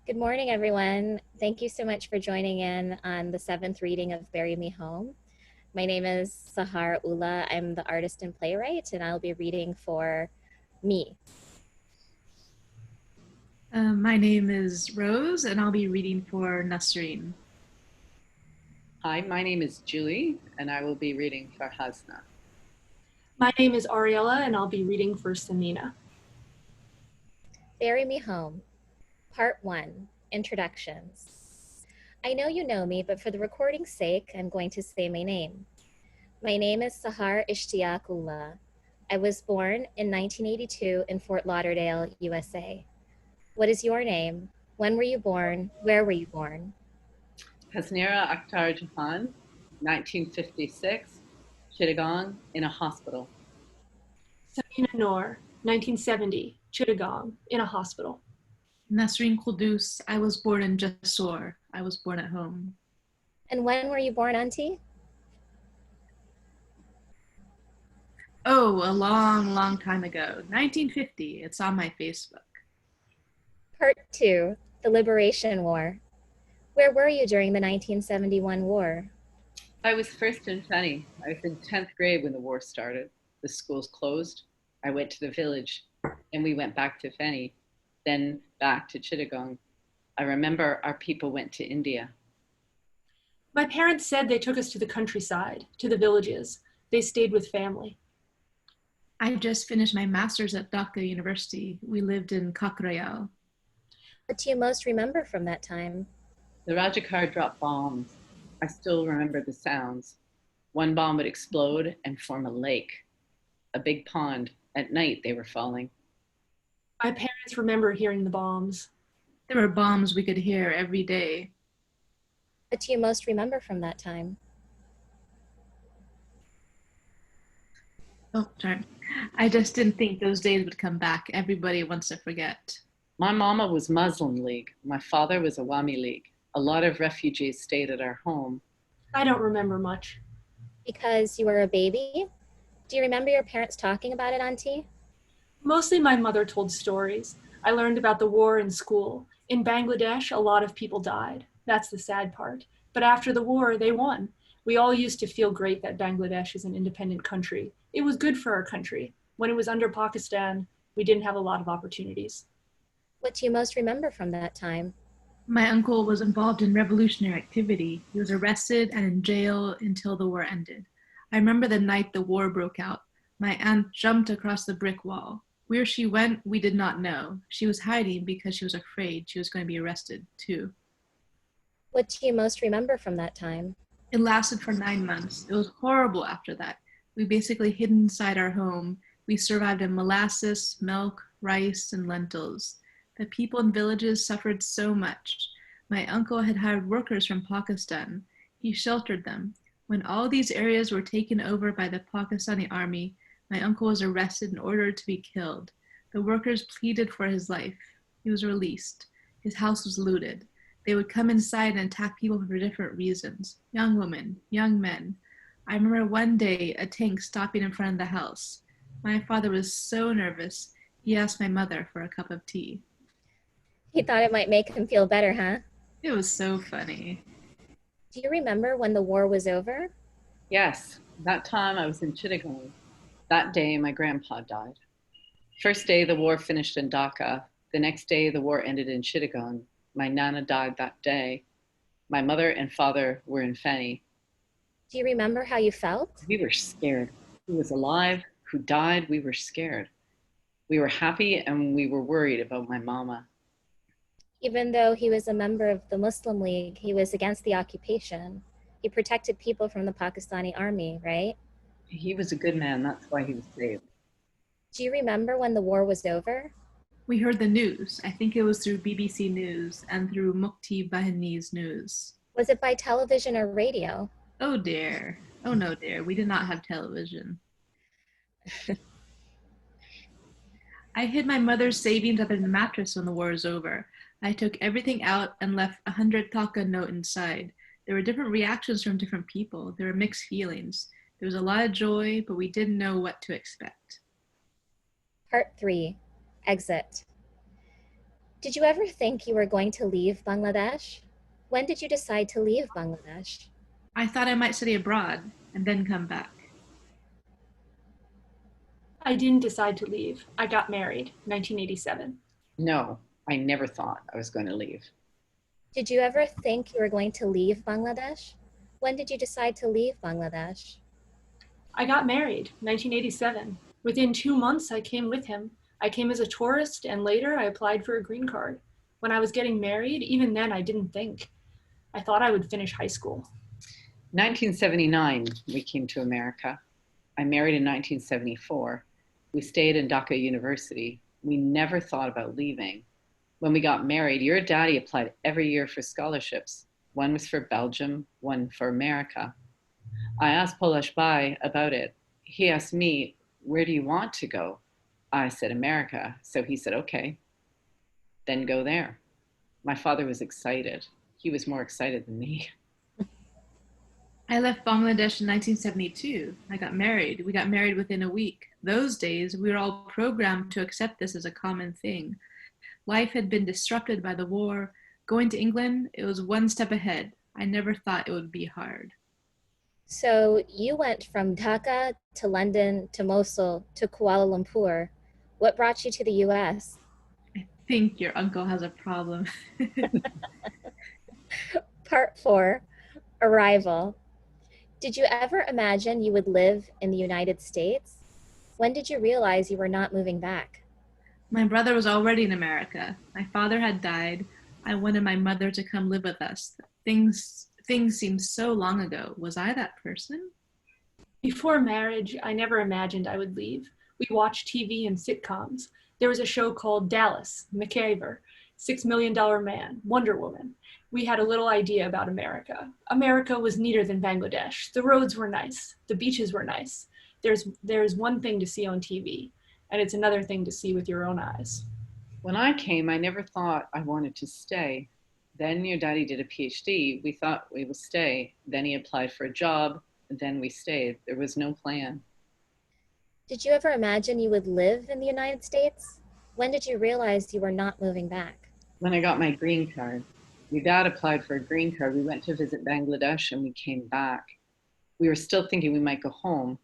Good morning, everyone. Thank you so much for joining in on the seventh reading of Bury Me Home. My name is Sahar Ullah. I'm the artist and playwright, and I'll be reading for me. My name is Rose, and I'll be reading for Nasreen. Hi, my name is Julie, and I will be reading for Hasna. My name is Ariella, and I'll be reading for Samina. Bury Me Home, Part 1, Introductions. I know you know me, but for the recording's sake, I'm going to say my name. My name is Sahar Ishtiaque Ullah. I was born in 1982 in Fort Lauderdale, USA. What is your name? When were you born? Where were you born? Hasnira Akhtar Jahan, 1956, Chittagong, in a hospital. Samina Noor, 1970, Chittagong, in a hospital. Nasreen Quddus, I was born in Jessore. I was born at home. And when were you born, Auntie? Oh, a long, long time ago. 1950. It's on my Facebook. Part 2, the Liberation War. Where were you during the 1971 war? I was first in Feni. I was in 10th grade when the war started. The schools closed. I went to the village, and we went back to Feni, then back to Chittagong. I remember our people went to India. My parents said they took us to the countryside, to the villages. They stayed with family. I just finished my master's at Dhaka University. We lived in Kakrayal. What do you most remember from that time? The Rajakar dropped bombs. I still remember the sounds. One bomb would explode and form a lake, a big pond. At night, they were falling. My parents remember hearing the bombs. There were bombs we could hear every day. What do you most remember from that time? Oh, sorry. I just didn't think those days would come back. Everybody wants to forget. My mama was Muslim League. My father was Awami League. A lot of refugees stayed at our home. I don't remember much. Because you were a baby? Do you remember your parents talking about it, Auntie? Mostly my mother told stories. I learned about the war in school. In Bangladesh, a lot of people died. That's the sad part. But after the war, they won. We all used to feel great that Bangladesh is an independent country. It was good for our country. When it was under Pakistan, we didn't have a lot of opportunities. What do you most remember from that time? My uncle was involved in revolutionary activity. He was arrested and in jail until the war ended. I remember the night the war broke out. My aunt jumped across the brick wall. Where she went, we did not know. She was hiding because she was afraid she was going to be arrested, too. What do you most remember from that time? It lasted for 9 months. It was horrible after that. We basically hid inside our home. We survived on molasses, milk, rice, and lentils. The people in villages suffered so much. My uncle had hired workers from Pakistan. He sheltered them. When all these areas were taken over by the Pakistani army, my uncle was arrested and ordered to be killed. The workers pleaded for his life. He was released. His house was looted. They would come inside and attack people for different reasons. Young women, young men. I remember one day a tank stopping in front of the house. My father was so nervous, he asked my mother for a cup of tea. He thought it might make him feel better, huh? It was so funny. Do you remember when the war was over? Yes, that time I was in Chittagong. That day, my grandpa died. First day, the war finished in Dhaka. The next day, the war ended in Chittagong. My nana died that day. My mother and father were in Feni. Do you remember how you felt? We were scared. Who was alive? Who died? We were scared. We were happy and we were worried about my mama. Even though he was a member of the Muslim League, he was against the occupation. He protected people from the Pakistani army, right? He was a good man. That's why he was saved. Do you remember when the war was over? We heard the news. I think it was through BBC News and through Mukti Bahini's news. Was it by television or radio? Oh dear. Oh no dear. We did not have television. I hid my mother's savings under the mattress when the war was over. I took everything out and left 100 taka note inside. There were different reactions from different people. There were mixed feelings. There was a lot of joy, but we didn't know what to expect. Part 3, Exit. Did you ever think you were going to leave Bangladesh? When did you decide to leave Bangladesh? I thought I might study abroad and then come back. I didn't decide to leave. I got married, 1987. No, I never thought I was going to leave. Did you ever think you were going to leave Bangladesh? When did you decide to leave Bangladesh? I got married, 1987. Within 2 months, I came with him. I came as a tourist, and later I applied for a green card. When I was getting married, even then I didn't think. I thought I would finish high school. 1979, we came to America. I married in 1974. We stayed in Dhaka University. We never thought about leaving. When we got married, your daddy applied every year for scholarships. One was for Belgium, one for America. I asked Polish Bai about it. He asked me, where do you want to go? I said, America. So he said, okay, then go there. My father was excited. He was more excited than me. I left Bangladesh in 1972. I got married. We got married within a week. Those days, we were all programmed to accept this as a common thing. Life had been disrupted by the war. Going to England, it was one step ahead. I never thought it would be hard. So you went from Dhaka to London to Mosul to Kuala Lumpur. What brought you to the US? I think your uncle has a problem. Part 4, Arrival. Did you ever imagine you would live in the United States? When did you realize you were not moving back? My brother was already in America. My father had died. I wanted my mother to come live with us. Things seemed so long ago. Was I that person? Before marriage, I never imagined I would leave. We watched TV and sitcoms. There was a show called Dallas, McIver, $6 Million Man, Wonder Woman. We had a little idea about America. America was neater than Bangladesh. The roads were nice. The beaches were nice. There's one thing to see on TV, and it's another thing to see with your own eyes. When I came, I never thought I wanted to stay. Then your daddy did a PhD. We thought we would stay. Then he applied for a job. And then we stayed. There was no plan. Did you ever imagine you would live in the United States? When did you realize you were not moving back? When I got my green card, your dad applied for a green card. We went to visit Bangladesh and we came back. We were still thinking we might go home.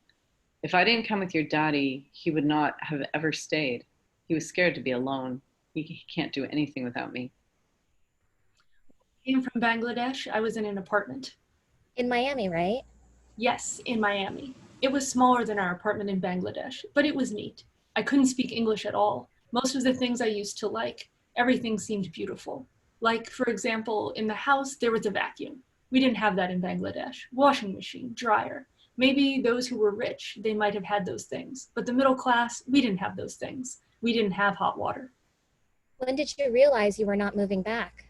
If I didn't come with your daddy, he would not have ever stayed. He was scared to be alone. He can't do anything without me. I came from Bangladesh. I was in an apartment. In Miami, right? Yes, in Miami. It was smaller than our apartment in Bangladesh, but it was neat. I couldn't speak English at all. Most of the things I used to like, everything seemed beautiful. Like, for example, in the house, there was a vacuum. We didn't have that in Bangladesh. Washing machine, dryer. Maybe those who were rich, they might have had those things. But the middle class, we didn't have those things. We didn't have hot water. When did you realize you were not moving back?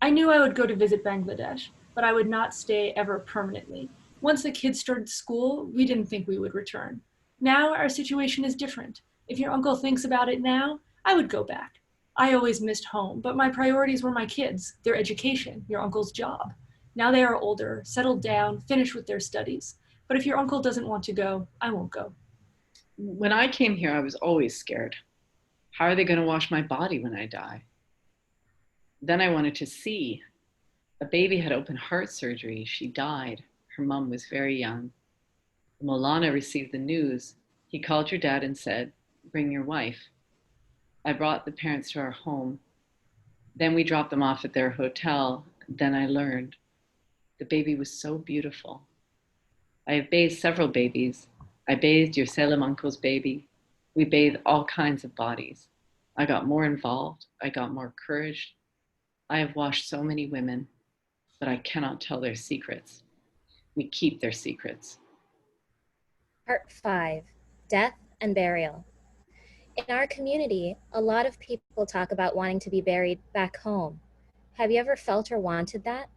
I knew I would go to visit Bangladesh, but I would not stay ever permanently. Once the kids started school, we didn't think we would return. Now our situation is different. If your uncle thinks about it now, I would go back. I always missed home, but my priorities were my kids, their education, your uncle's job. Now they are older, settled down, finished with their studies. But if your uncle doesn't want to go, I won't go. When I came here, I was always scared. How are they going to wash my body when I die? Then I wanted to see. A baby had open heart surgery. She died. Her mom was very young. Molana received the news. He called your dad and said, bring your wife. I brought the parents to our home. Then we dropped them off at their hotel. Then I learned. The baby was so beautiful. I have bathed several babies. I bathed your Salem uncle's baby. We bathed all kinds of bodies. I got more involved. I got more courage. I have washed so many women, but I cannot tell their secrets. We keep their secrets. Part 5, Death and Burial. In our community, a lot of people talk about wanting to be buried back home. Have you ever felt or wanted that?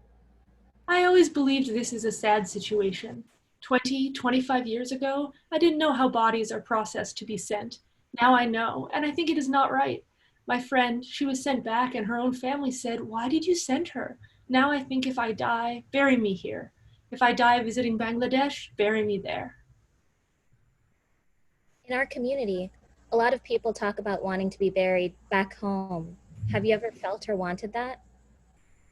I always believed this is a sad situation. 25 years ago, I didn't know how bodies are processed to be sent. Now I know, and I think it is not right. My friend, she was sent back and her own family said, why did you send her? Now I think if I die, bury me here. If I die visiting Bangladesh, bury me there. In our community, a lot of people talk about wanting to be buried back home. Have you ever felt or wanted that?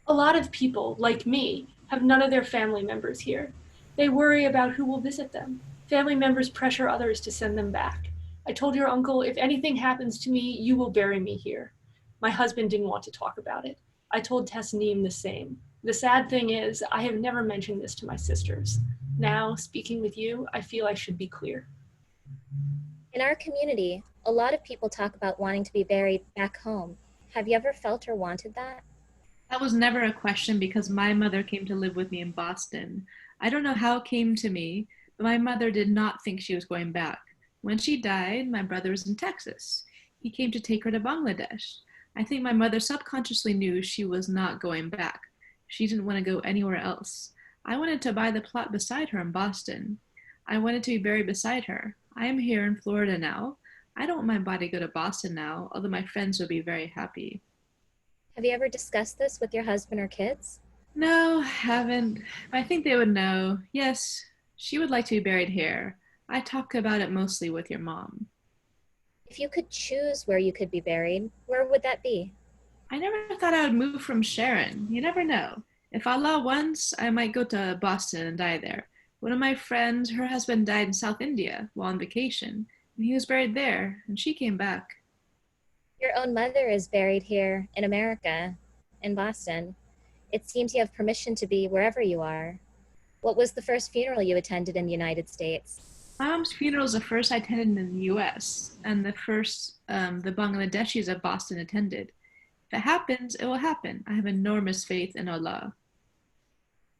A lot of people, like me, have none of their family members here. They worry about who will visit them. Family members pressure others to send them back. I told your uncle, if anything happens to me, you will bury me here. My husband didn't want to talk about it. I told Tasneem the same. The sad thing is, I have never mentioned this to my sisters. Now, speaking with you, I feel I should be clear. In our community, a lot of people talk about wanting to be buried back home. Have you ever felt or wanted that? That was never a question because my mother came to live with me in Boston. I don't know how it came to me, but my mother did not think she was going back. When she died, my brother was in Texas. He came to take her to Bangladesh. I think my mother subconsciously knew she was not going back. She didn't want to go anywhere else. I wanted to buy the plot beside her in Boston. I wanted to be buried beside her. I am here in Florida now. I don't want my body to go to Boston now, although my friends would be very happy. Have you ever discussed this with your husband or kids? No, haven't. I think they would know. Yes, she would like to be buried here. I talk about it mostly with your mom. If you could choose where you could be buried, where would that be? I never thought I would move from Sharon. You never know. If Allah wants, I might go to Boston and die there. One of my friends, her husband died in South India while on vacation, and he was buried there, and she came back. Your own mother is buried here in America, in Boston. It seems you have permission to be wherever you are. What was the first funeral you attended in the United States? My mom's funeral is the first I attended in the US, and the Bangladeshis of Boston attended. If it happens, it will happen. I have enormous faith in Allah.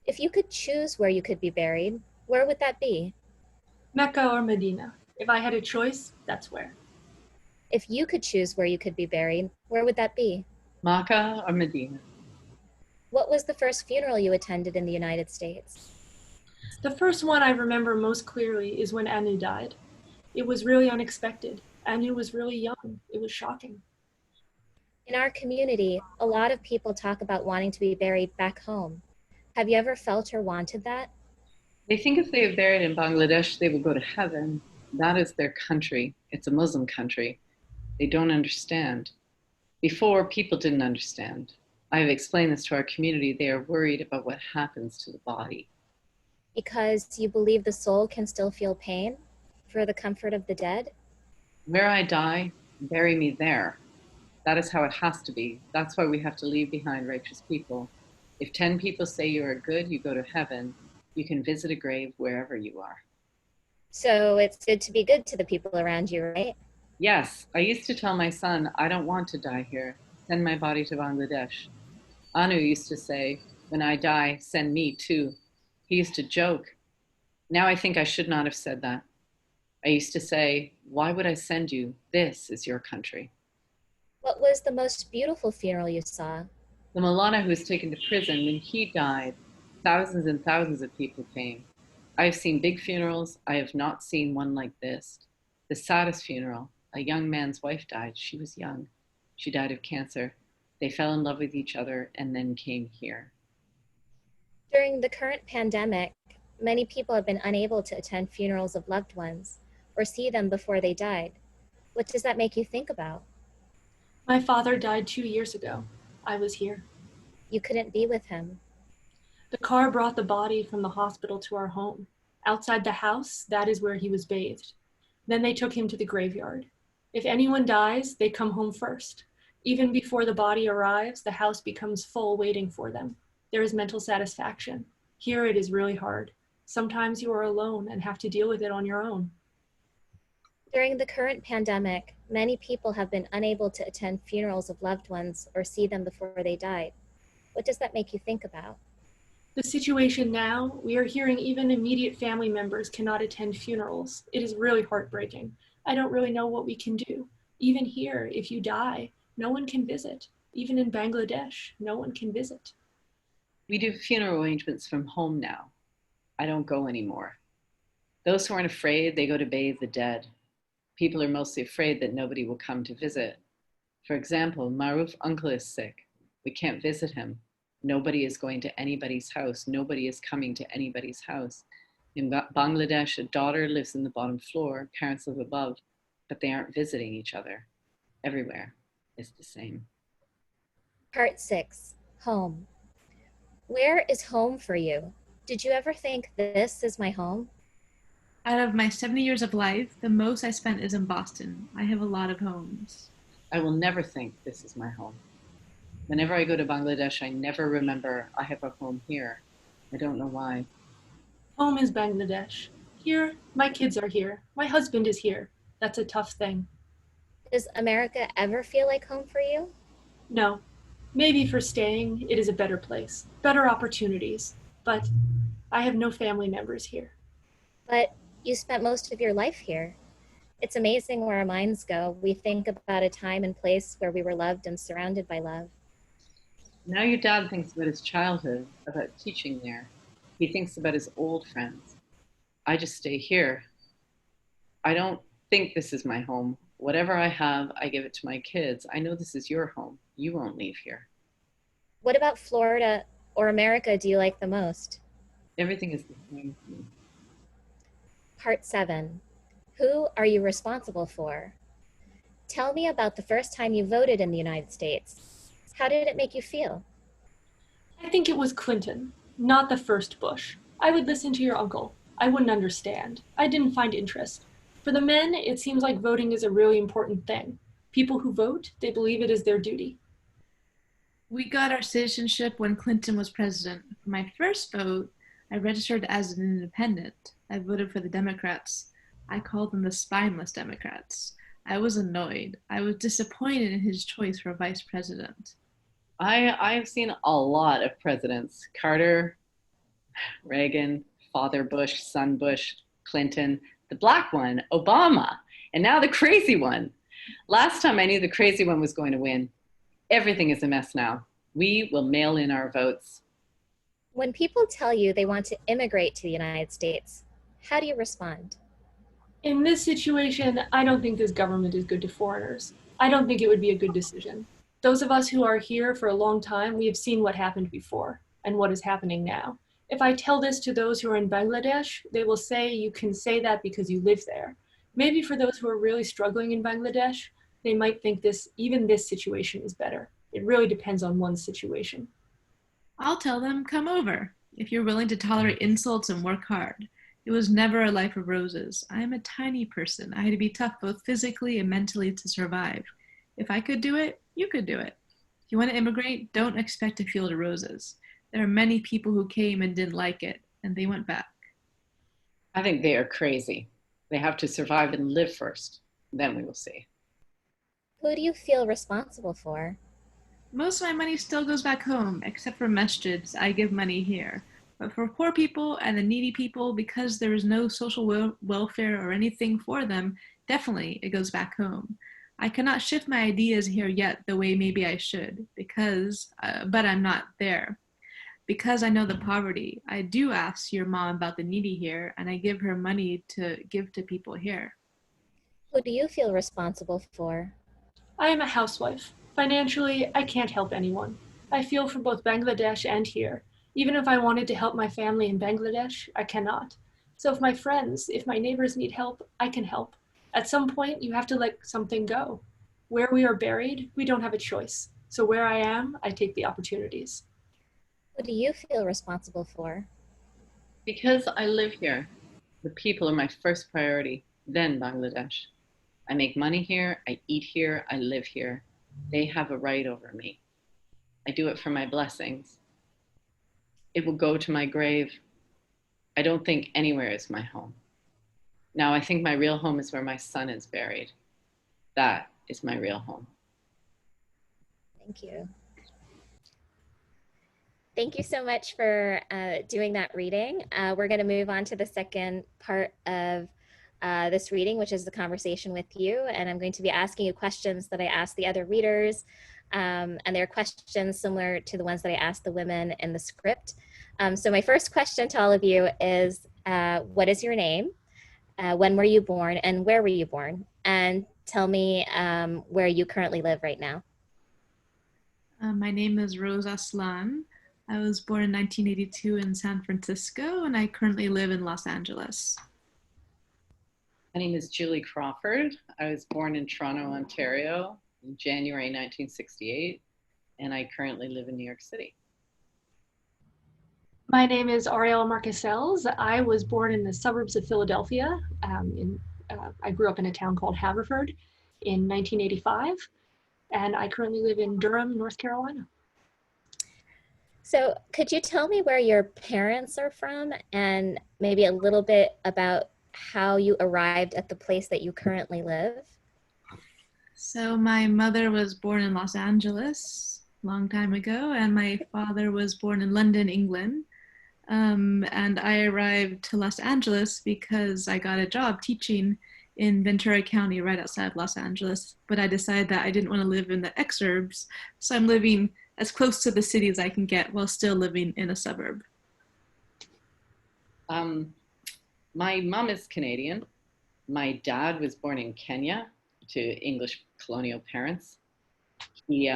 If you could choose where you could be buried, where would that be? Mecca or Medina? If I had a choice, that's where. If you could choose where you could be buried, where would that be? Makkah or Medina? What was the first funeral you attended in the United States? The first one I remember most clearly is when Anu died. It was really unexpected. Anu was really young. It was shocking. In our community, a lot of people talk about wanting to be buried back home. Have you ever felt or wanted that? They think if they are buried in Bangladesh, they will go to heaven. That is their country. It's a Muslim country. They don't understand. Before, people didn't understand. I have explained this to our community. They are worried about what happens to the body. Because you believe the soul can still feel pain for the comfort of the dead? Where I die, bury me there. That is how it has to be. That's why we have to leave behind righteous people. If 10 people say you are good, you go to heaven. You can visit a grave wherever you are. So it's good to be good to the people around you, right? Yes, I used to tell my son, I don't want to die here. Send my body to Bangladesh. Anu used to say, when I die, send me too. He used to joke. Now I think I should not have said that. I used to say, why would I send you? This is your country. What was the most beautiful funeral you saw? The Maulana who was taken to prison, when he died, thousands and thousands of people came. I have seen big funerals. I have not seen one like this. The saddest funeral, a young man's wife died. She was young. She died of cancer. They fell in love with each other and then came here. During the current pandemic, many people have been unable to attend funerals of loved ones or see them before they died. What does that make you think about? My father died 2 years ago. I was here. You couldn't be with him. The car brought the body from the hospital to our home. Outside the house, that is where he was bathed. Then they took him to the graveyard. If anyone dies, they come home first. Even before the body arrives, the house becomes full waiting for them. There is mental satisfaction. Here it is really hard. Sometimes you are alone and have to deal with it on your own. During the current pandemic, many people have been unable to attend funerals of loved ones or see them before they died. What does that make you think about? The situation now, we are hearing even immediate family members cannot attend funerals. It is really heartbreaking. I don't really know what we can do. Even here, if you die, no one can visit. Even in Bangladesh, no one can visit. We do funeral arrangements from home now. I don't go anymore. Those who aren't afraid, they go to bathe the dead. People are mostly afraid that nobody will come to visit. For example, Maruf's uncle is sick. We can't visit him. Nobody is going to anybody's house. Nobody is coming to anybody's house. In Bangladesh, a daughter lives in the bottom floor, parents live above, but they aren't visiting each other. Everywhere is the same. Part 6, Home. Where is home for you? Did you ever think this is my home? Out of my 70 years of life, the most I spent is in Boston. I have a lot of homes. I will never think this is my home. Whenever I go to Bangladesh, I never remember I have a home here. I don't know why. Home is Bangladesh. Here, my kids are here. My husband is here. That's a tough thing. Does America ever feel like home for you? No. Maybe for staying, it is a better place, better opportunities. But I have no family members here. But you spent most of your life here. It's amazing where our minds go. We think about a time and place where we were loved and surrounded by love. Now your dad thinks about his childhood, about teaching there. He thinks about his old friends. I just stay here. I don't think this is my home. Whatever I have, I give it to my kids. I know this is your home. You won't leave here. What about Florida or America do you like the most? Everything is the same to me. Part 7. Who are you responsible for? Tell me about the first time you voted in the United States. How did it make you feel? I think it was Clinton, not the first Bush. I would listen to your uncle. I wouldn't understand. I didn't find interest. For the men, it seems like voting is a really important thing. People who vote, they believe it is their duty. We got our citizenship when Clinton was president. For my first vote, I registered as an independent. I voted for the Democrats. I called them the spineless Democrats. I was annoyed. I was disappointed in his choice for vice president. I've seen a lot of presidents. Carter, Reagan, Father Bush, Son Bush, Clinton, the black one, Obama, and now the crazy one. Last time I knew the crazy one was going to win. Everything is a mess now. We will mail in our votes. When people tell you they want to immigrate to the United States, how do you respond? In this situation, I don't think this government is good to foreigners. I don't think it would be a good decision. Those of us who are here for a long time, we have seen what happened before and what is happening now. If I tell this to those who are in Bangladesh, they will say you can say that because you live there. Maybe for those who are really struggling in Bangladesh, they might think even this situation is better. It really depends on one's situation. I'll tell them, come over, if you're willing to tolerate insults and work hard. It was never a life of roses. I am a tiny person. I had to be tough both physically and mentally to survive. If I could do it, you could do it. If you want to immigrate, don't expect a field of roses. There are many people who came and didn't like it, and they went back. I think they are crazy. They have to survive and live first. Then we will see. Who do you feel responsible for? Most of my money still goes back home, except for masjids. I give money here. But for poor people and the needy people, because there is no social welfare or anything for them, definitely it goes back home. I cannot shift my ideas here yet the way maybe I should, but I'm not there. Because I know the poverty, I do ask your mom about the needy here, and I give her money to give to people here. Who do you feel responsible for? I am a housewife. Financially, I can't help anyone. I feel for both Bangladesh and here. Even if I wanted to help my family in Bangladesh, I cannot. So if my neighbors need help, I can help. At some point, you have to let something go. Where we are buried, we don't have a choice. So where I am, I take the opportunities. Who do you feel responsible for? Because I live here, the people are my first priority, then Bangladesh. I make money here, I eat here, I live here. They have a right over me. I do it for my blessings. It will go to my grave. I don't think anywhere is my home. Now I think my real home is where my son is buried. That is my real home. Thank you. Thank you so much for doing that reading. We're going to move on to the second part of this reading, which is the conversation with you. And I'm going to be asking you questions that I asked the other readers. And they're questions similar to the ones that I asked the women in the script. So my first question to all of you is, what is your name? When were you born and where were you born? And tell me where you currently live right now. My name is Rose Aslan. I was born in 1982 in San Francisco, and I currently live in Los Angeles. My name is Julie Crawford. I was born in Toronto, Ontario in January 1968. and I currently live in New York City. My name is Ariel Marcasels. I was born in the suburbs of Philadelphia. I grew up in a town called Haverford in 1985, and I currently live in Durham, North Carolina. So could you tell me where your parents are from and maybe a little bit about how you arrived at the place that you currently live? So my mother was born in Los Angeles a long time ago, and my father was born in London, England. And I arrived to Los Angeles because I got a job teaching in Ventura County, right outside Los Angeles. But I decided that I didn't want to live in the exurbs, so I'm living as close to the city as I can get while still living in a suburb. My mom is Canadian. My dad was born in Kenya to English colonial parents. He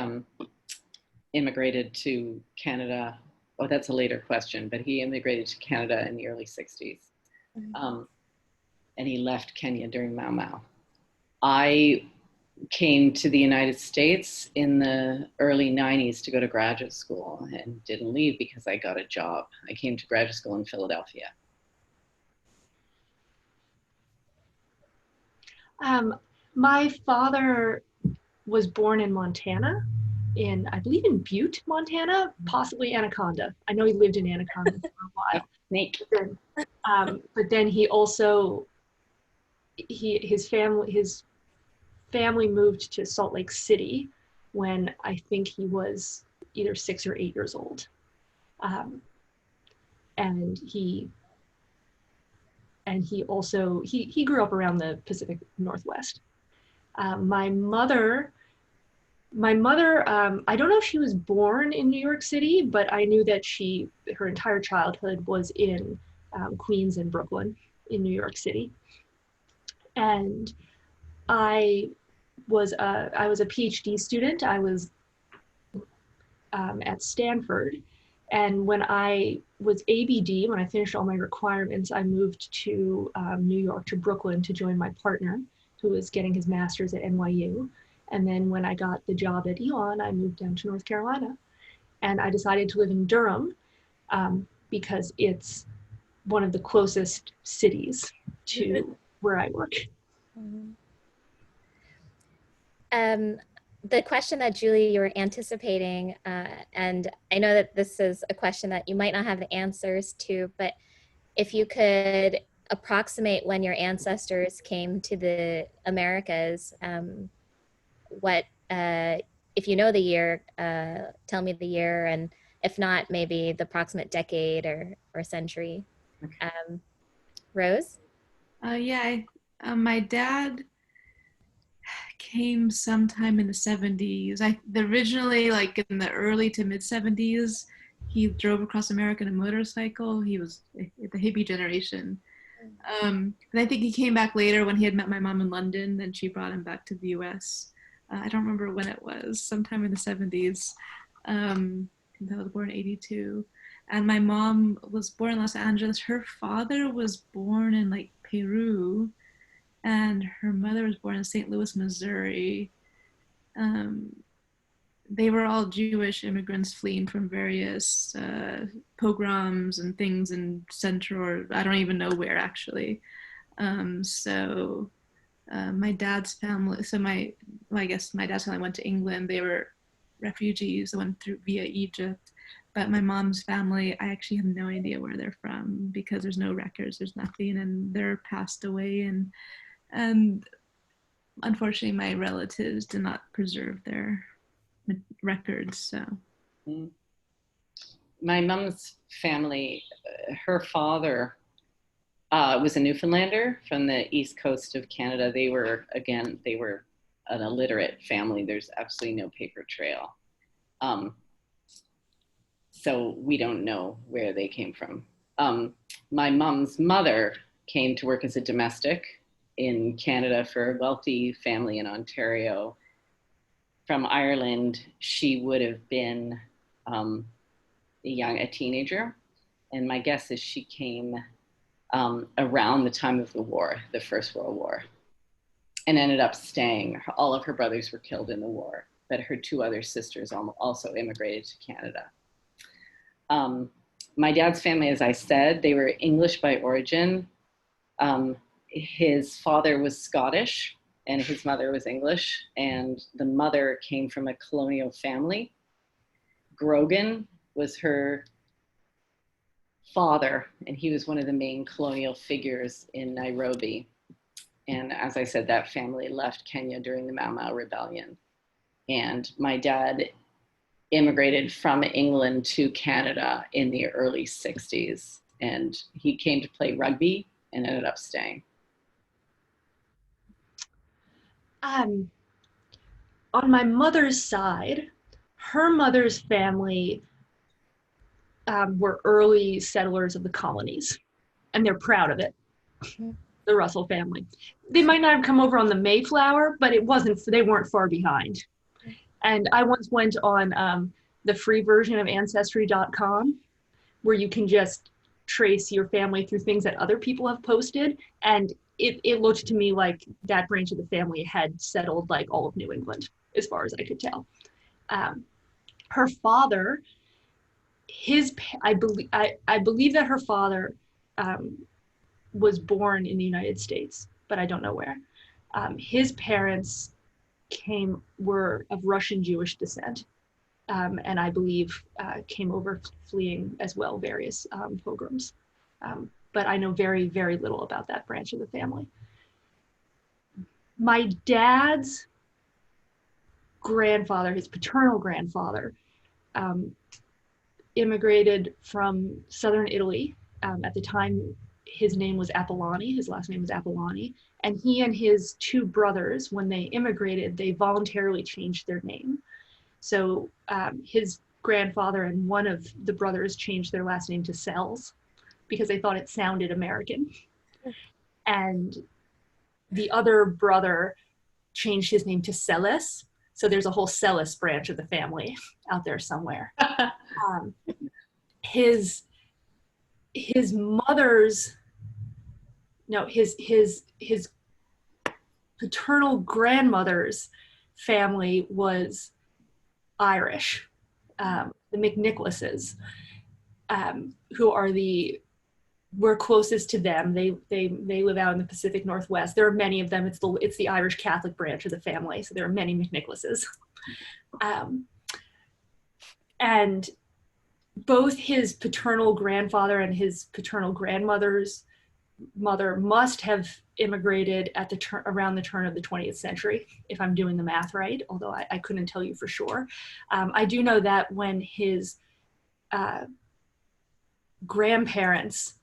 immigrated to Canada. Oh, that's a later question, but he immigrated to Canada in the early 60s. And he left Kenya during Mau Mau. I came to the United States in the early 90s to go to graduate school and didn't leave because I got a job. I came to graduate school in Philadelphia. My father was born in Montana, I believe in Butte, Montana, possibly Anaconda. I know he lived in Anaconda for a while. Snake. But then he also, his family moved to Salt Lake City when I think he was either 6 or 8 years old. And he also, he grew up around the Pacific Northwest. My mother, I don't know if she was born in New York City, but I knew that her entire childhood was in Queens and Brooklyn in New York City. And I was a PhD student. I was at Stanford. And when I was ABD, when I finished all my requirements, I moved to New York, to Brooklyn, to join my partner, who was getting his master's at NYU. And then when I got the job at Elon, I moved down to North Carolina. And I decided to live in Durham because it's one of the closest cities to where I work. The question that Julie, you were anticipating, and I know that this is a question that you might not have the answers to, but if you could approximate when your ancestors came to the Americas, if you know the year, tell me the year, and if not, maybe the approximate decade or century. Okay. Rose? My dad came sometime in the 70s. Originally, like in the early to mid 70s, he drove across America on a motorcycle. He was the hippie generation. And I think he came back later when he had met my mom in London, then she brought him back to the US. I don't remember when it was, sometime in the 70s. I was born in 82. And my mom was born in Los Angeles. Her father was born in like Peru, and her mother was born in St. Louis, Missouri. They were all Jewish immigrants fleeing from various pogroms and things in Central, or I don't even know where actually. My dad's family, I guess my dad's family went to England. They were refugees that went through via Egypt. But my mom's family, I actually have no idea where they're from because there's no records, there's nothing, and they're passed away. And unfortunately, my relatives did not preserve their records. So, my mom's family, her father was a Newfoundlander from the east coast of Canada. They were an illiterate family. There's absolutely no paper trail. So we don't know where they came from. My mom's mother came to work as a domestic in Canada for a wealthy family in Ontario. From Ireland, she would have been a teenager. And my guess is she came around the time of the war, the First World War, and ended up staying. All of her brothers were killed in the war. but her two other sisters also immigrated to Canada. My dad's family, as I said, they were English by origin. His father was Scottish and his mother was English, and the mother came from a colonial family. Grogan was her father, and he was one of the main colonial figures in Nairobi. And as I said, that family left Kenya during the Mau Mau Rebellion. And my dad immigrated from England to Canada in the early 60s. And he came to play rugby and ended up staying. On my mother's side, her mother's family were early settlers of the colonies, and they're proud of it. The Russell family. They might not have come over on the Mayflower, but they weren't far behind. And I once went on the free version of Ancestry.com, where you can just trace your family through things that other people have posted. And it looked to me like that branch of the family had settled like all of New England, as far as I could tell. Her father, I believe that her father was born in the United States, but I don't know where. His parents were of Russian Jewish descent, and I believe came over fleeing as well various pogroms. But I know very, very little about that branch of the family. My dad's grandfather, his paternal grandfather, immigrated from southern Italy. At the time, his name was Apolloni, his last name was Apolloni, and he and his two brothers, when they immigrated, they voluntarily changed their name. So his grandfather and one of the brothers changed their last name to Sells because they thought it sounded American. And the other brother changed his name to Celis. So there's a whole Celis branch of the family out there somewhere. His paternal grandmother's family was Irish, the McNicholases, who we're closest to them. They live out in the Pacific Northwest. There are many of them. It's the Irish Catholic branch of the family, so there are many McNicholases. And both his paternal grandfather and his paternal grandmother's mother must have immigrated around the turn of the 20th century, if I'm doing the math right, although I couldn't tell you for sure. I do know that when his grandparents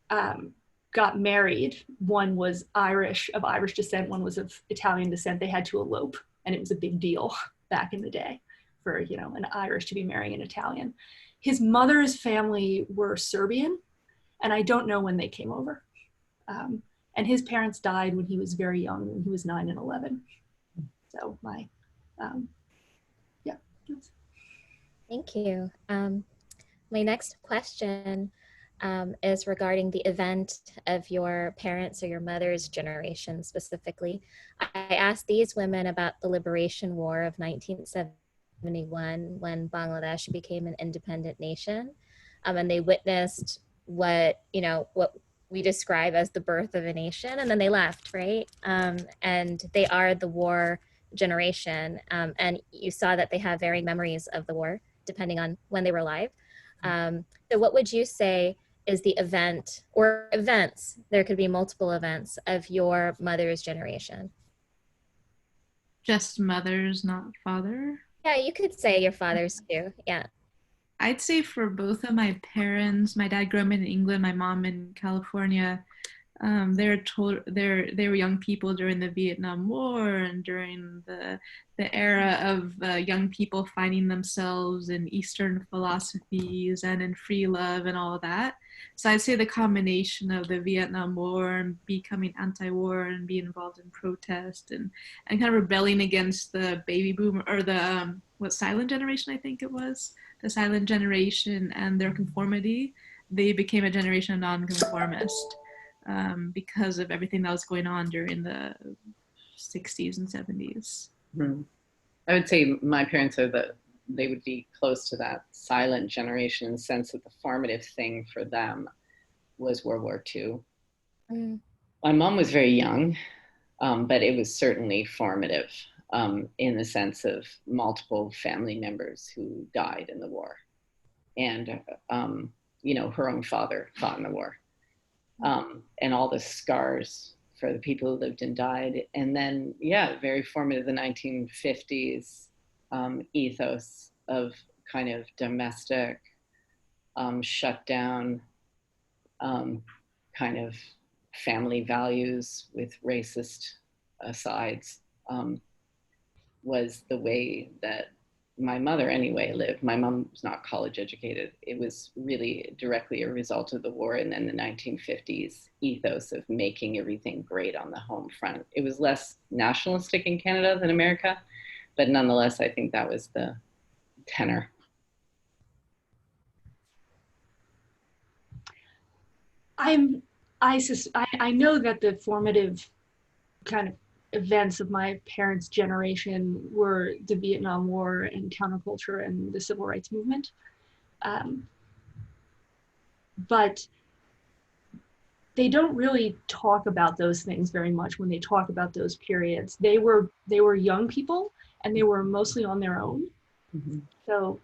got married, one was of Irish descent, one was of Italian descent, they had to elope, and it was a big deal back in the day for an Irish to be marrying an Italian. His mother's family were Serbian, and I don't know when they came over. And his parents died when he was very young, when he was 9 and 11. So yeah. Thank you. My next question is regarding the event of your parents' or your mother's generation specifically. I asked these women about the Liberation War of 1971 when Bangladesh became an independent nation, and they witnessed what we describe as the birth of a nation, and then they left, right? And they are the war generation, and you saw that they have varying memories of the war depending on when they were alive. So what would you say is the event or events, there could be multiple events, of your mother's generation? Just mothers, not father? Yeah, you could say your father's too, yeah. I'd say for both of my parents, my dad grew up in England, my mom in California. They were young people during the Vietnam War and during the era of young people finding themselves in Eastern philosophies and in free love and all of that. So I'd say the combination of the Vietnam War and becoming anti-war and being involved in protest and kind of rebelling against the baby boomer or the silent generation, I think it was, the silent generation and their conformity. They became a generation of nonconformist. Because of everything that was going on during the 60s and 70s. Mm-hmm. I would say my parents are they would be close to that silent generation in the sense that the formative thing for them was World War II. Mm. My mom was very young, but it was certainly formative in the sense of multiple family members who died in the war. And, her own father fought in the war. And all the scars for the people who lived and died. And then, very formative, the 1950s ethos of kind of domestic, shut down, kind of family values with racist asides, was the way that my mother anyway lived. My mom was not college educated. It was really directly a result of the war and then the 1950s ethos of making everything great on the home front. It was less nationalistic in Canada than America, but nonetheless, I think that was the tenor. I know that the formative kind of events of my parents' generation were the Vietnam War and counterculture and the civil rights movement. But they don't really talk about those things very much when they talk about those periods. They were young people and they were mostly on their own. Mm-hmm. So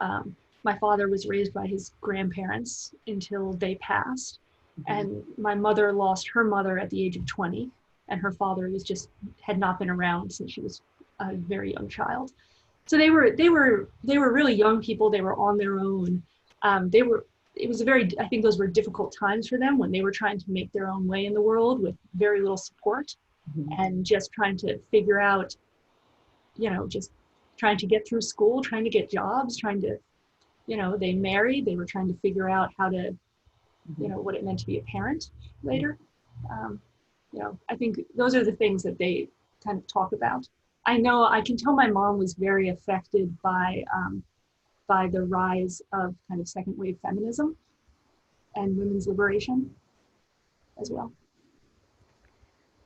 my father was raised by his grandparents until they passed. Mm-hmm. And my mother lost her mother at the age of 20. And her father had not been around since she was a very young child. So they were really young people. They were on their own. I think those were difficult times for them when they were trying to make their own way in the world with very little support. Mm-hmm. And just trying to figure out, just trying to get through school, trying to get jobs, they married, they were trying to figure out how to, what it meant to be a parent later. I think those are the things that they kind of talk about. I can tell my mom was very affected by the rise of kind of second wave feminism and women's liberation as well.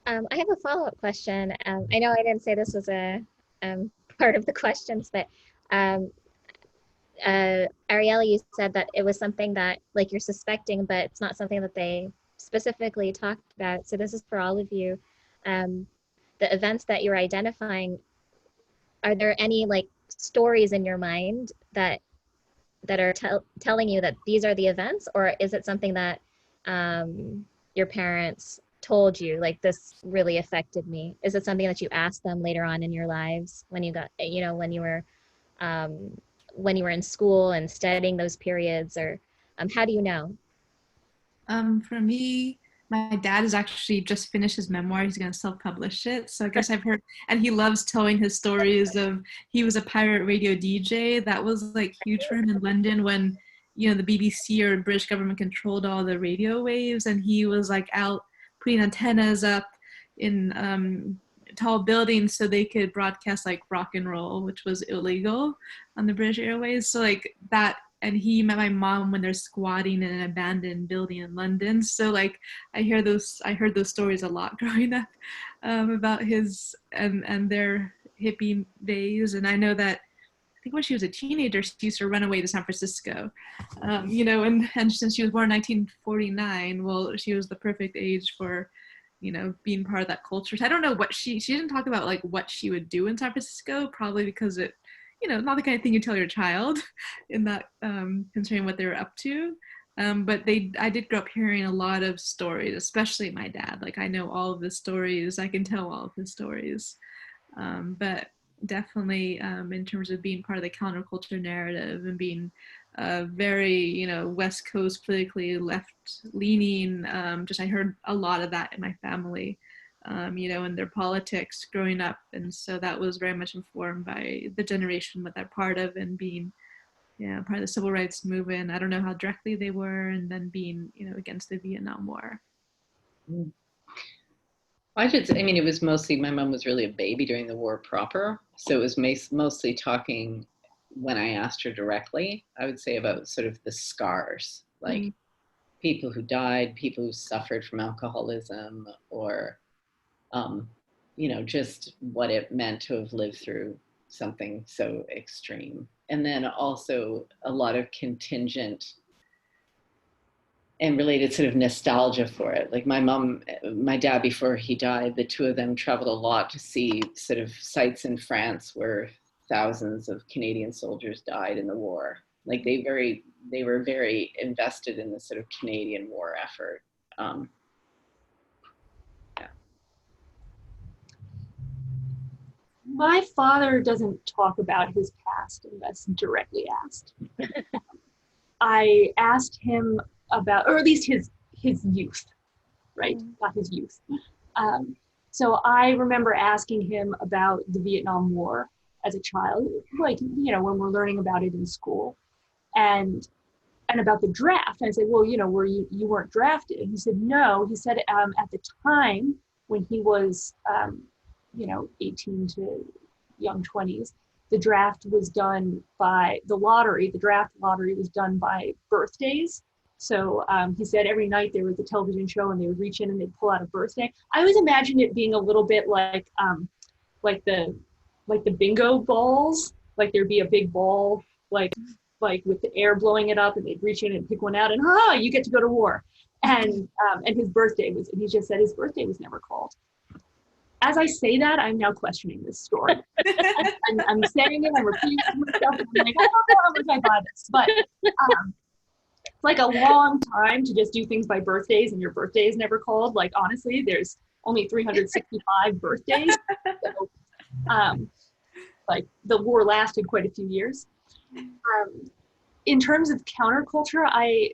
I have a follow-up question. I know I didn't say this was a part of the questions, but Ariella, you said that it was something that like you're suspecting, but it's not something that they specifically talked about. So this is for all of you. The events that you're identifying, are there any like stories in your mind that are telling you that these are the events, or is it something that your parents told you, like, this really affected me? Is it something that you asked them later on in your lives when you got, when you were in school and studying those periods, or how do you know? For me, my dad has actually just finished his memoir. He's going to self-publish it. So I guess I've heard, and he loves telling his stories of, he was a pirate radio DJ. That was like huge for him in London when, the BBC or British government controlled all the radio waves. And he was like out putting antennas up in tall buildings so they could broadcast like rock and roll, which was illegal on the British Airways. So like that. And he met my mom when they're squatting in an abandoned building in London. So like I heard those stories a lot growing up about his and their hippie days. And I know that I think when she was a teenager, she used to run away to San Francisco, and since she was born in 1949, well, she was the perfect age for, being part of that culture. So I don't know what she didn't talk about like what she would do in San Francisco, probably because it, not the kind of thing you tell your child in that, concerning what they were up to. But I did grow up hearing a lot of stories, especially my dad. Like I know all of the stories, I can tell all of his stories. But definitely in terms of being part of the counterculture narrative and being very, West Coast politically left leaning, I heard a lot of that in my family. In their politics growing up. And so that was very much informed by the generation that they're part of and being, part of the civil rights movement. I don't know how directly they were, and then being, against the Vietnam War. It was mostly, my mom was really a baby during the war proper. So it was mostly talking, when I asked her directly, I would say about sort of the scars, like people who died, people who suffered from alcoholism, or just what it meant to have lived through something so extreme. And then also a lot of contingent and related sort of nostalgia for it. Like my dad, before he died, the two of them traveled a lot to see sort of sites in France where thousands of Canadian soldiers died in the war. Like they were very invested in the sort of Canadian war effort. Yeah. My father doesn't talk about his past unless directly asked. I asked him about, or at least his youth, right? Not his youth. So I remember asking him about the Vietnam War as a child, like, you know, when we're learning about it in school, and about the draft. And I said, well, you know, you weren't drafted? And he said, no. He said at the time when he was, 18 to young 20s, the draft was done by the draft lottery was done by birthdays. So he said every night there was a television show and they would reach in and they'd pull out a birthday. I always imagined it being a little bit like the bingo balls, like there'd be a big ball, like with the air blowing it up, and they'd reach in and pick one out and you get to go to war. And his birthday and he just said his birthday was never called. As I say that, I'm now questioning this story. I'm saying it, I'm repeating it to myself, and I'm like, I don't know how much I buy this. But it's like a long time to just do things by birthdays, and your birthday is never called. Like, honestly, there's only 365 birthdays. So, like, the war lasted quite a few years. In terms of counterculture, I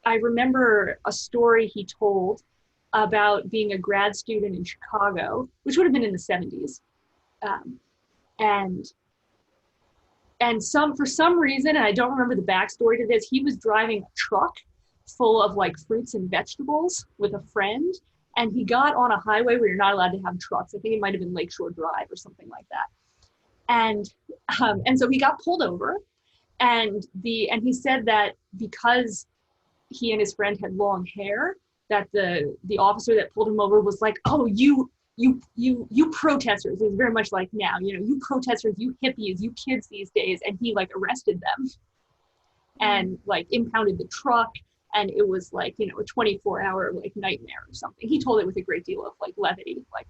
remember a story he told about being a grad student in Chicago, which would have been in the 70s. For some reason, and I don't remember the backstory to this, he was driving a truck full of like fruits and vegetables with a friend. And he got on a highway where you're not allowed to have trucks. I think it might've been Lakeshore Drive or something like that. And so he got pulled over, and he said that because he and his friend had long hair, that the officer that pulled him over was like, oh, you protesters. It was very much like now, you know, you protesters, you hippies, you kids these days. And he like arrested them and like impounded the truck. And it was like, you know, a 24-hour like nightmare or something. He told it with a great deal of like levity, like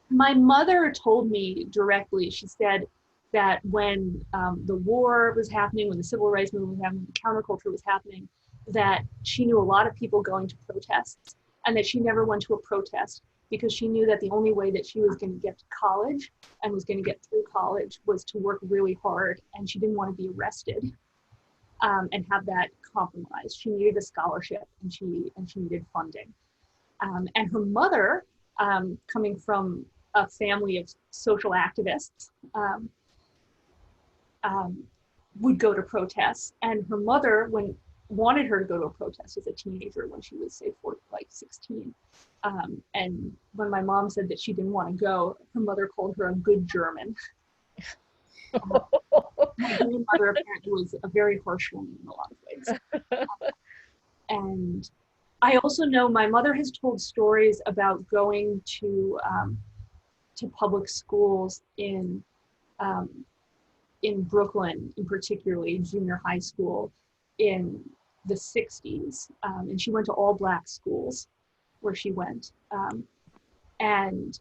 my mother told me directly, she said that when the war was happening, when the civil rights movement was happening, the counterculture was happening, that she knew a lot of people going to protests, and that she never went to a protest because she knew that the only way that she was going to get to college and was going to get through college was to work really hard, and she didn't want to be arrested and have that compromised. She needed a scholarship, and she needed funding. And her mother, coming from a family of social activists, would go to protests, and her mother wanted her to go to a protest as a teenager when she was, say, 16. And when my mom said that she didn't want to go, her mother called her a good German. My grandmother apparently was a very harsh woman in a lot of ways. And I also know my mother has told stories about going to public schools in Brooklyn, in particularly junior high school in the 60s. And she went to all Black schools where she went. And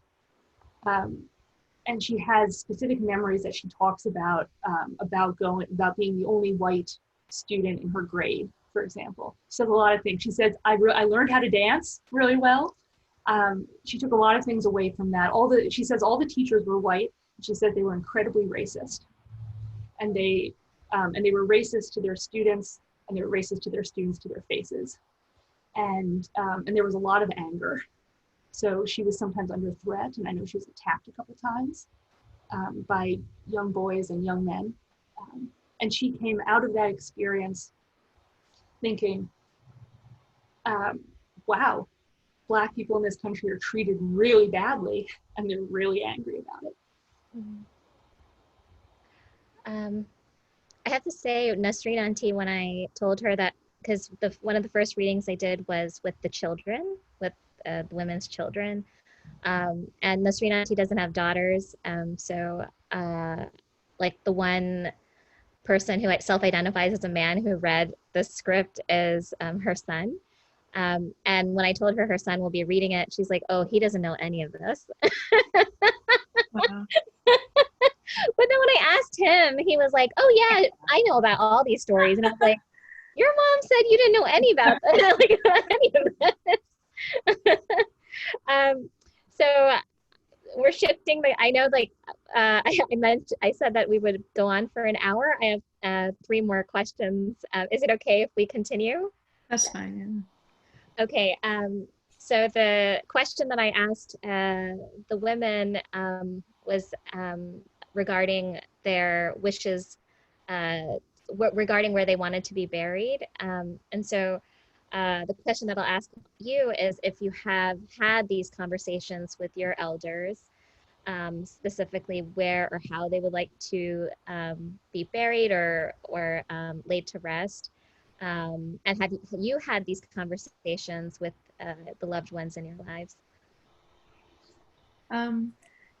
she has specific memories that she talks about being the only white student in her grade, for example. She said a lot of things. She said, I learned how to dance really well. She took a lot of things away from that. She says all the teachers were white. She said they were incredibly racist. And they were racist to their students, and they were racist to their students to their faces. And there was a lot of anger. So she was sometimes under threat, and I know she was attacked a couple times by young boys and young men. And she came out of that experience thinking, wow, Black people in this country are treated really badly, and they're really angry about it. I have to say, Nasreen Auntie, when I told her that, because one of the first readings I did was with the children, with the women's children, And Nasreen Auntie doesn't have daughters. Like the one person who self-identifies as a man who read the script is her son. And when I told her son will be reading it, she's like, oh, he doesn't know any of this. Wow. But then when I asked him, he was like, oh, yeah, I know about all these stories. And I was like, your mom said you didn't know any about like, any of this. So we're shifting. I know, like I said that we would go on for an hour. I have 3 more questions. Is it okay if we continue? That's fine. Yeah. Okay. So the question that I asked the women was regarding their wishes, regarding where they wanted to be buried. And so the question that I'll ask you is if you have had these conversations with your elders, specifically where or how they would like to be buried or laid to rest. And have you had these conversations with the loved ones in your lives?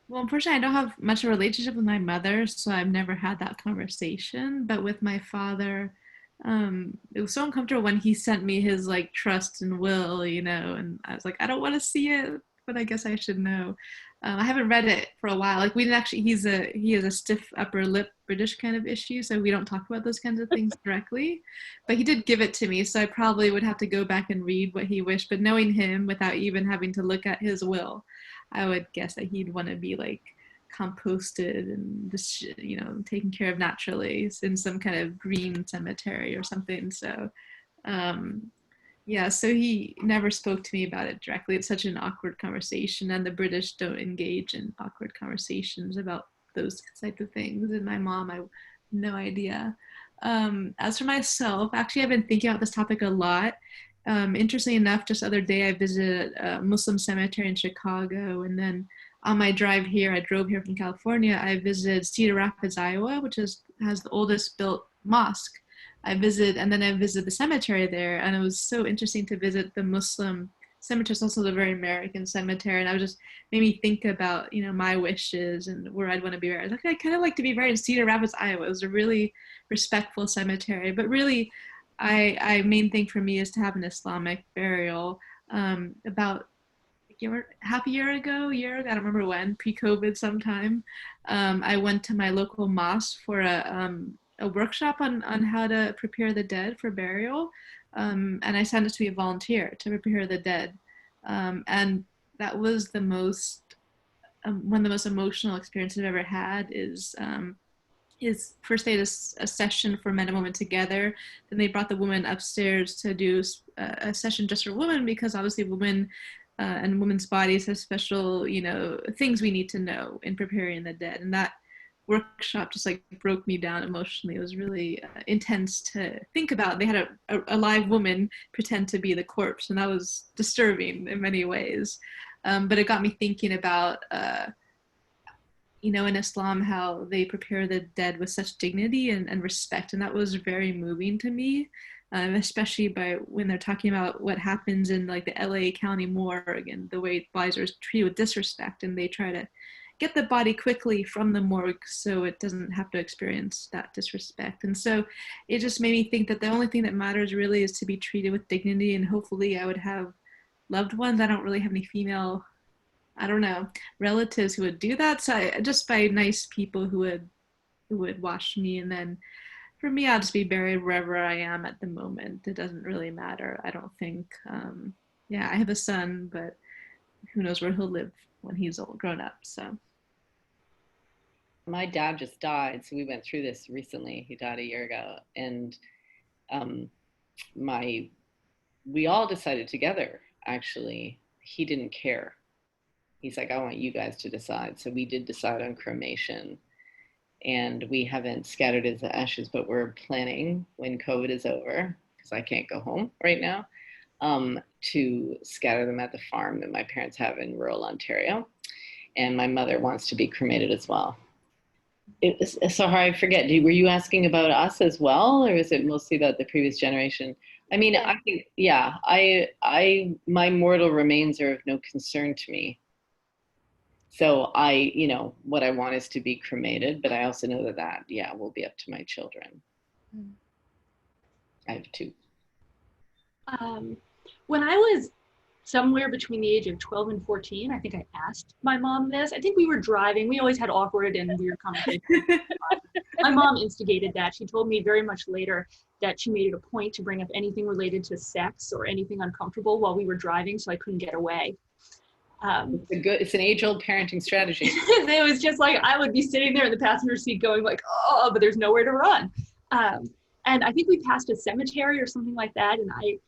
Well, unfortunately, I don't have much of a relationship with my mother, so I've never had that conversation. But with my father, it was so uncomfortable when he sent me his like trust and will, and I was like, I don't want to see it, but I guess I should know. I haven't read it for a while. Like we didn't actually. He has a stiff upper lip British kind of issue, so we don't talk about those kinds of things directly. But he did give it to me, so I probably would have to go back and read what he wished. But knowing him, without even having to look at his will, I would guess that he'd want to be like composted and just, taken care of naturally in some kind of green cemetery or something. So, yeah, so he never spoke to me about it directly. It's such an awkward conversation, and the British don't engage in awkward conversations about those types of things. And my mom, I have no idea. As for myself, actually, I've been thinking about this topic a lot. Interestingly enough, just the other day I visited a Muslim cemetery in Chicago, and then on my drive here, I drove here from California, I visited Cedar Rapids, Iowa, which has the oldest built mosque. I visited the cemetery there, and it was so interesting to visit the Muslim cemetery. It's also a very American cemetery, and I was just made me think about my wishes and where I'd want to be buried. Like I kind of like to be buried in Cedar Rapids, Iowa. It was a really respectful cemetery, but really I main thing for me is to have an Islamic burial. About half a year ago, I don't remember when, pre-COVID sometime, I went to my local mosque for a workshop on how to prepare the dead for burial, and I signed up to be a volunteer to prepare the dead, and that was the most one of the most emotional experiences I've ever had. Is first they had a session for men and women together. Then they brought the women upstairs to do a session just for women, because obviously women and women's bodies have special, things we need to know in preparing the dead. And that workshop just like broke me down emotionally. It was really intense to think about. They had a live woman pretend to be the corpse, and that was disturbing in many ways. But it got me thinking about in Islam, how they prepare the dead with such dignity and respect. And that was very moving to me, especially by when they're talking about what happens in like the LA County morgue and the way bodies are treated with disrespect. And they try to get the body quickly from the morgue so it doesn't have to experience that disrespect. And so it just made me think that the only thing that matters really is to be treated with dignity. And hopefully I would have loved ones. I don't really have any female relatives who would do that. So just by nice people who would watch me. And then for me, I'll just be buried wherever I am at the moment. It doesn't really matter, I don't think. I have a son, but who knows where he'll live when he's grown up. So my dad just died, so we went through this recently. He died a year ago, and we all decided together. Actually, he didn't care. He's like, I want you guys to decide. So we did decide on cremation, and we haven't scattered his ashes, but we're planning when COVID is over, because I can't go home right now, to scatter them at the farm that my parents have in rural Ontario. And my mother wants to be cremated as well. Sahar, I forget, were you asking about us as well, or is it mostly about the previous generation? I mean, yeah. I think, my mortal remains are of no concern to me. So what I want is to be cremated, but I also know that will be up to my children. Mm. I have two. When I was somewhere between the age of 12 and 14, I think I asked my mom this. I think we were driving. We always had awkward and weird conversations. My mom instigated that. She told me very much later that she made it a point to bring up anything related to sex or anything uncomfortable while we were driving, so I couldn't get away. It's an age-old parenting strategy. It was just like I would be sitting there in the passenger seat going like, oh, but there's nowhere to run. And I think we passed a cemetery or something like that, and I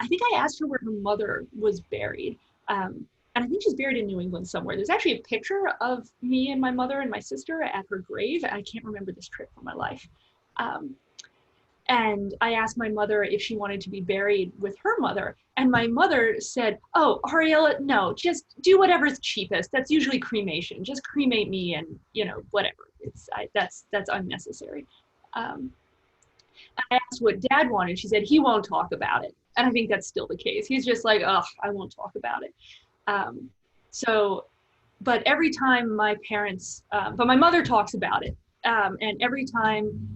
think I asked her where her mother was buried. And I think she's buried in New England somewhere. There's actually a picture of me and my mother and my sister at her grave. I can't remember this trip for my life. And I asked my mother if she wanted to be buried with her mother. And my mother said, oh, Ariella, no, just do whatever's cheapest. That's usually cremation. Just cremate me and, whatever. That's unnecessary. I asked what Dad wanted. She said, he won't talk about it. And I think that's still the case. He's just like, oh, I won't talk about it. But every time my parents, but my mother talks about it. And every time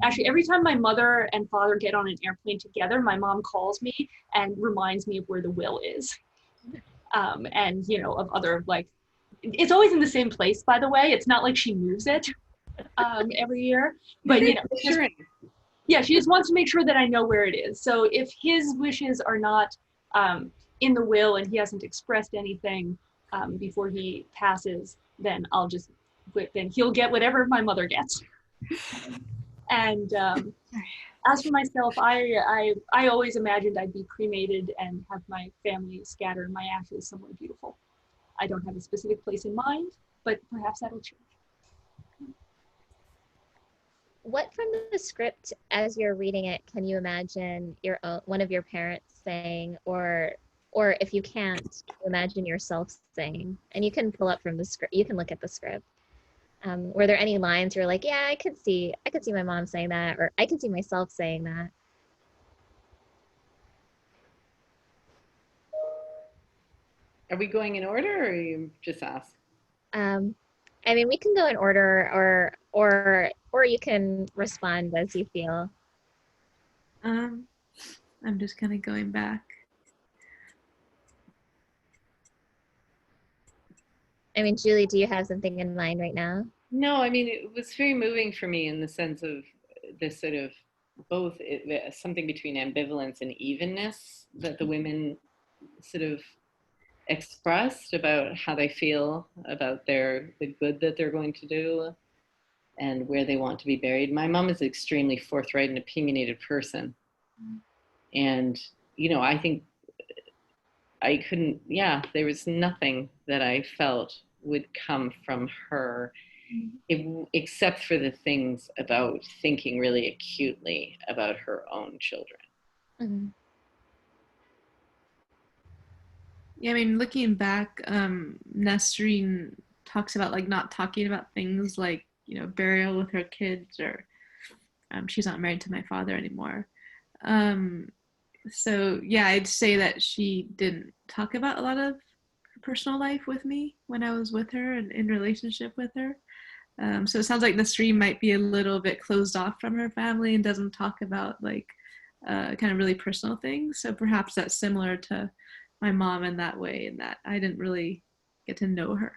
my mother and father get on an airplane together, my mom calls me and reminds me of where the will is. And, of other, it's always in the same place, by the way. It's not like she moves it every year. But, she just wants to make sure that I know where it is. So if his wishes are not in the will and he hasn't expressed anything before he passes, then then he'll get whatever my mother gets. And as for myself, I always imagined I'd be cremated and have my family scatter my ashes somewhere beautiful. I don't have a specific place in mind, but perhaps that'll change. What from the script, as you're reading it, can you imagine one of your parents saying, or if you can't, imagine yourself saying? And you can pull up from the script. You can look at the script. Were there any lines you're like, yeah, I could see my mom saying that, or I could see myself saying that? Are we going in order, or you just ask? I mean, we can go in order, or you can respond as you feel. I'm just kind of going back. I mean, Julie, do you have something in mind right now? No, I mean, it was very moving for me in the sense of this sort of something between ambivalence and evenness that the women sort of expressed about how they feel about the good that they're going to do and where they want to be buried. My mom is an extremely forthright and opinionated person. And, I think there was nothing that I felt would come from her except for the things about thinking really acutely about her own children. Mm-hmm. Yeah, I mean, looking back, Nesreen talks about not talking about things like, burial with her kids, or she's not married to my father anymore. So yeah, I'd say that she didn't talk about a lot of her personal life with me when I was with her and in relationship with her. So it sounds like Nasreen might be a little bit closed off from her family and doesn't talk about kind of really personal things. So perhaps that's similar to my mom in that way, in that I didn't really get to know her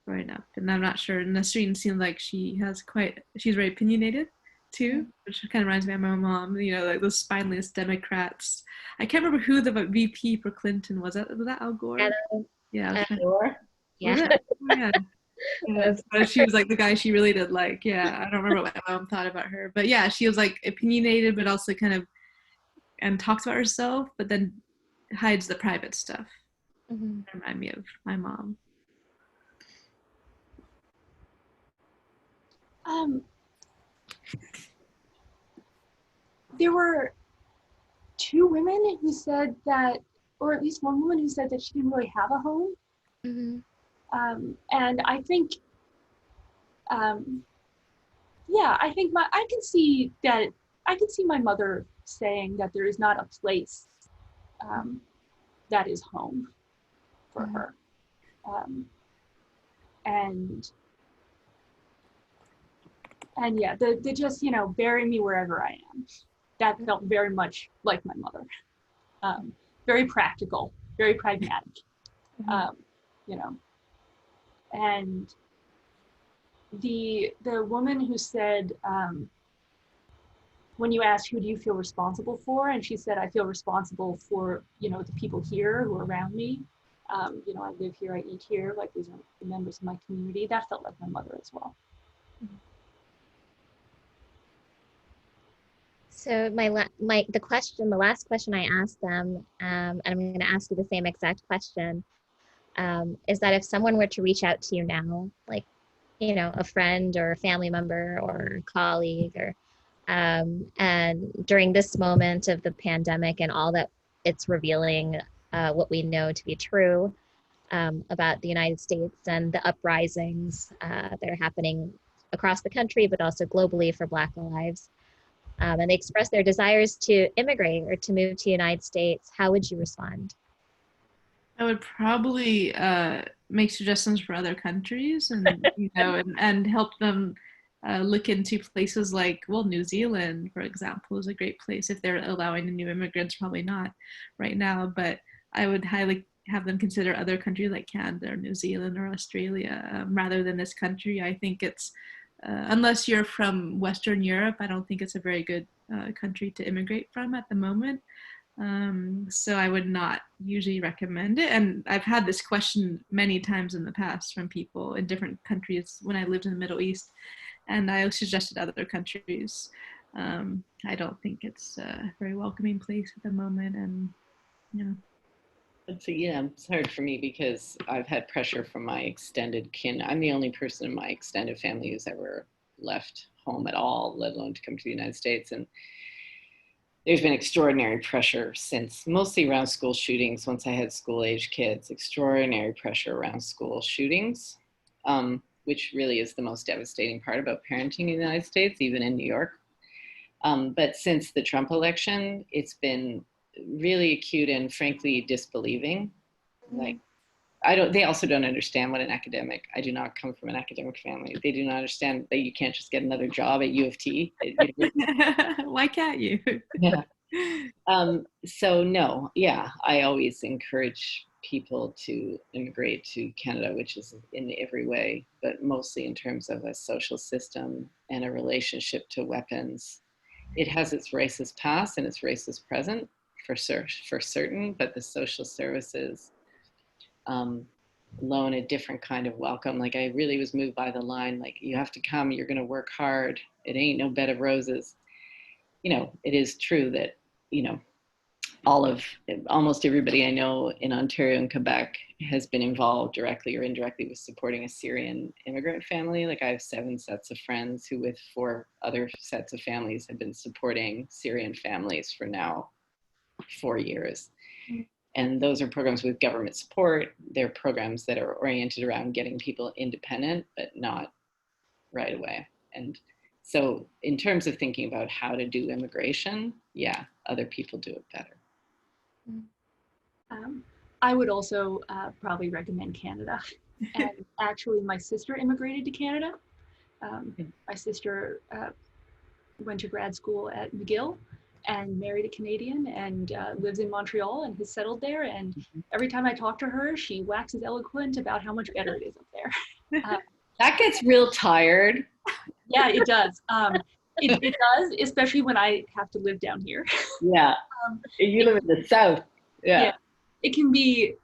growing up. And I'm not sure, Nasreen seems like she's very opinionated too, which kind of reminds me of my mom, like those spineless Democrats. I can't remember who the VP for Clinton was. Was that Al Gore? Yeah. Al Gore? Yeah. Yeah. So she was like the guy she really did like. Yeah, I don't remember what my mom thought about her. But yeah, she was opinionated, but also kind of, and talks about herself, but then hides the private stuff. Mm-hmm. Remind me of my mom. There were two women who said that, or at least one woman who said that she didn't really have a home. Mm-hmm. And I think, I can see my mother saying that there is not a place that is home for her. and yeah, the just, you know, bury me wherever I am. That felt very much like my mother. Very practical, very pragmatic, you know. And the woman who said, when you asked who do you feel responsible for, and she said, I feel responsible for, you know, the people here who are around me. You know, I live here, I eat here, like these are the members of my community. That felt like my mother as well. So the last question I asked them, and I'm going to ask you the same exact question, is that if someone were to reach out to you now, like, you know, a friend or a family member or colleague, or and during this moment of the pandemic and all that it's revealing, what we know to be true about the United States and the uprisings that are happening across the country, but also globally for Black lives. And they express their desires to immigrate or to move to the United States, how would you respond? I would probably make suggestions for other countries, and you know, and help them look into places like, well, New Zealand, for example, is a great place if they're allowing the new immigrants. Probably not right now, but I would highly have them consider other countries like Canada or New Zealand or Australia rather than this country. I think it's unless you're from Western Europe, I don't think it's a very good country to immigrate from at the moment. So I would not usually recommend it. And I've had this question many times in the past from people in different countries when I lived in the Middle East, and I suggested other countries. I don't think it's a very welcoming place at the moment, and you know. So yeah, it's hard for me because I've had pressure from my extended kin. I'm the only person in my extended family who's ever left home at all, let alone to come to the United States. And there's been extraordinary pressure since, mostly around school shootings. Once I had school-age kids, extraordinary pressure around school shootings, which really is the most devastating part about parenting in the United States, even in New York. But since the Trump election, it's been really acute and frankly disbelieving. Like, they also don't understand what an academic, I do not come from an academic family. They do not understand that you can't just get another job at U of T. Why can't you? Yeah. So no, yeah, I always encourage people to immigrate to Canada, which is in every way, but mostly in terms of a social system and a relationship to weapons. It has its racist past and its racist present for certain, but the social services loan a different kind of welcome. Like, I really was moved by the line, like, you have to come, you're going to work hard. It ain't no bed of roses. You know, it is true that, you know, almost everybody I know in Ontario and Quebec has been involved directly or indirectly with supporting a Syrian immigrant family. Like, I have 7 sets of friends who, with 4 other sets of families, have been supporting Syrian families for now 4 years. And those are programs with government support. They're programs that are oriented around getting people independent, but not right away. And so in terms of thinking about how to do immigration, yeah, other people do it better. I would also probably recommend Canada. And actually, my sister immigrated to Canada. My sister went to grad school at McGill and married a Canadian and lives in Montreal and has settled there. And every time I talk to her, she waxes eloquent about how much better it is up there. That gets real tired. Yeah, it does. It does, especially when I have to live down here. Yeah, you live in the South. Yeah. It can be,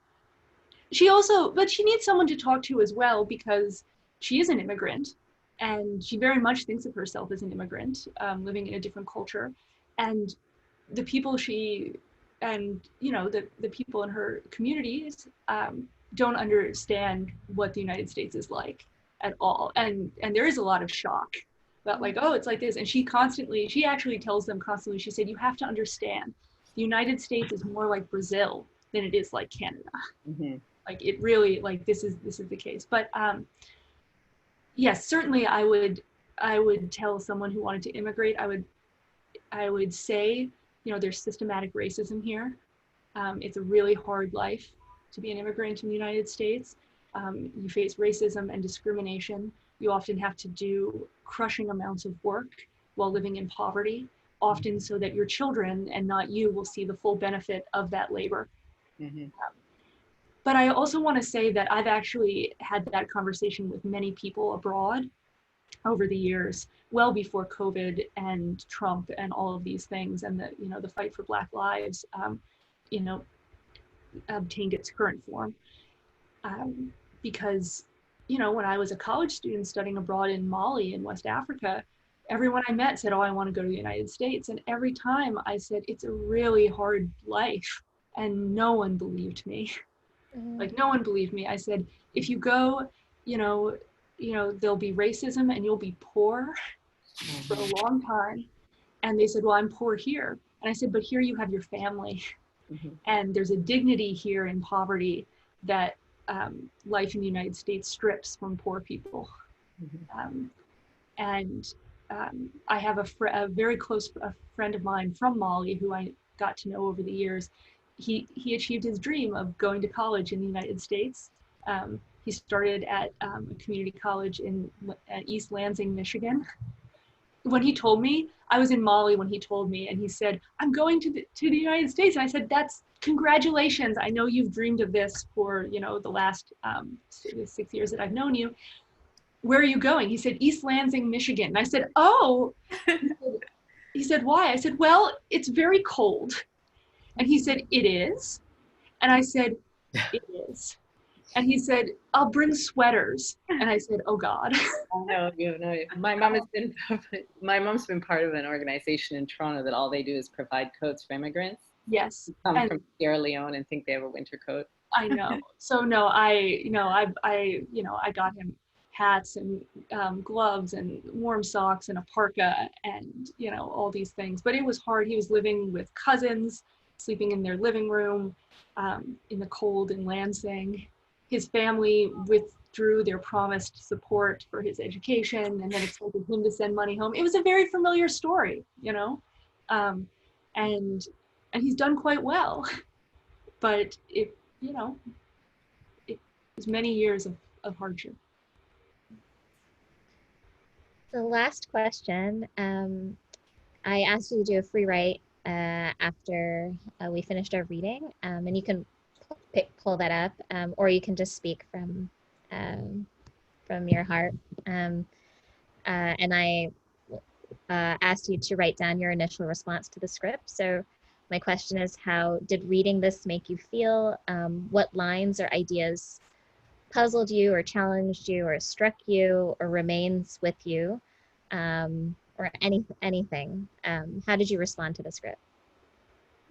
but she needs someone to talk to as well, because she is an immigrant and she very much thinks of herself as an immigrant, living in a different culture. And the people the people in her communities don't understand what the United States is like at all. And there is a lot of shock about, like, oh, it's like this. And she actually tells them constantly, she said, you have to understand, the United States is more like Brazil than it is like Canada. Mm-hmm. Like, it really, like, this is the case. But yes, certainly I would tell someone who wanted to immigrate, I would say, you know, there's systematic racism here. It's a really hard life to be an immigrant in the United States. You face racism and discrimination. You often have to do crushing amounts of work while living in poverty, often so that your children and not you will see the full benefit of that labor. Mm-hmm. But I also want to say that I've actually had that conversation with many people abroad over the years, well before COVID and Trump and all of these things, and the, you know, the fight for Black lives, you know, obtained its current form. Because, you know, when I was a college student studying abroad in Mali in West Africa, everyone I met said, oh, I want to go to the United States. And every time I said, it's a really hard life. And no one believed me. Like, no one believed me. I said, if you go, you know, there'll be racism and you'll be poor for a long time. And they said, well, I'm poor here. And I said, but here you have your family. Mm-hmm. And there's a dignity here in poverty that life in the United States strips from poor people. Mm-hmm. I have a very close friend of mine from Mali who I got to know over the years. He achieved his dream of going to college in the United States. He started at a community college at East Lansing, Michigan. When he told me, I was in Mali when he told me, and he said, I'm going to the United States. And I said, that's congratulations. I know you've dreamed of this for, you know, the last 6 years that I've known you. Where are you going? He said, East Lansing, Michigan. And I said, oh. He said, why? I said, well, it's very cold. And he said, it is. And I said, it is. And he said, I'll bring sweaters. And I said, oh God. Oh, no, you have no idea. My mom's been part of an organization in Toronto that all they do is provide coats for immigrants. Yes. Who come from Sierra Leone and think they have a winter coat. I know. So no, I got him hats and gloves and warm socks and a parka and, you know, all these things. But it was hard. He was living with cousins, sleeping in their living room in the cold in Lansing. His family withdrew their promised support for his education and then expected him to send money home. It was a very familiar story, you know, and he's done quite well. But it was many years of hardship. The last question, I asked you to do a free write after we finished our reading, and you can pull that up, or you can just speak from your heart. And I asked you to write down your initial response to the script. So my question is, how did reading this make you feel? What lines or ideas puzzled you or challenged you or struck you or remains with you, or anything? How did you respond to the script?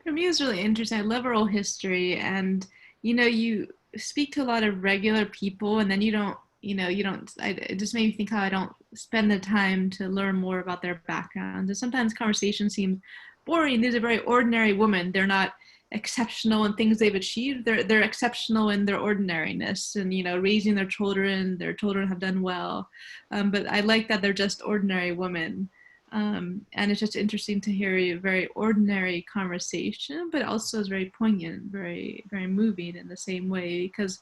For me, it was really interesting. I love oral history, and you know, you speak to a lot of regular people, and then it just made me think how I don't spend the time to learn more about their backgrounds. And sometimes conversations seem boring. These are very ordinary women. They're not exceptional in things they've achieved. They're exceptional in their ordinariness, and, you know, raising their children have done well. But I like that they're just ordinary women. And it's just interesting to hear a very ordinary conversation, but also is very poignant, very, very moving in the same way, because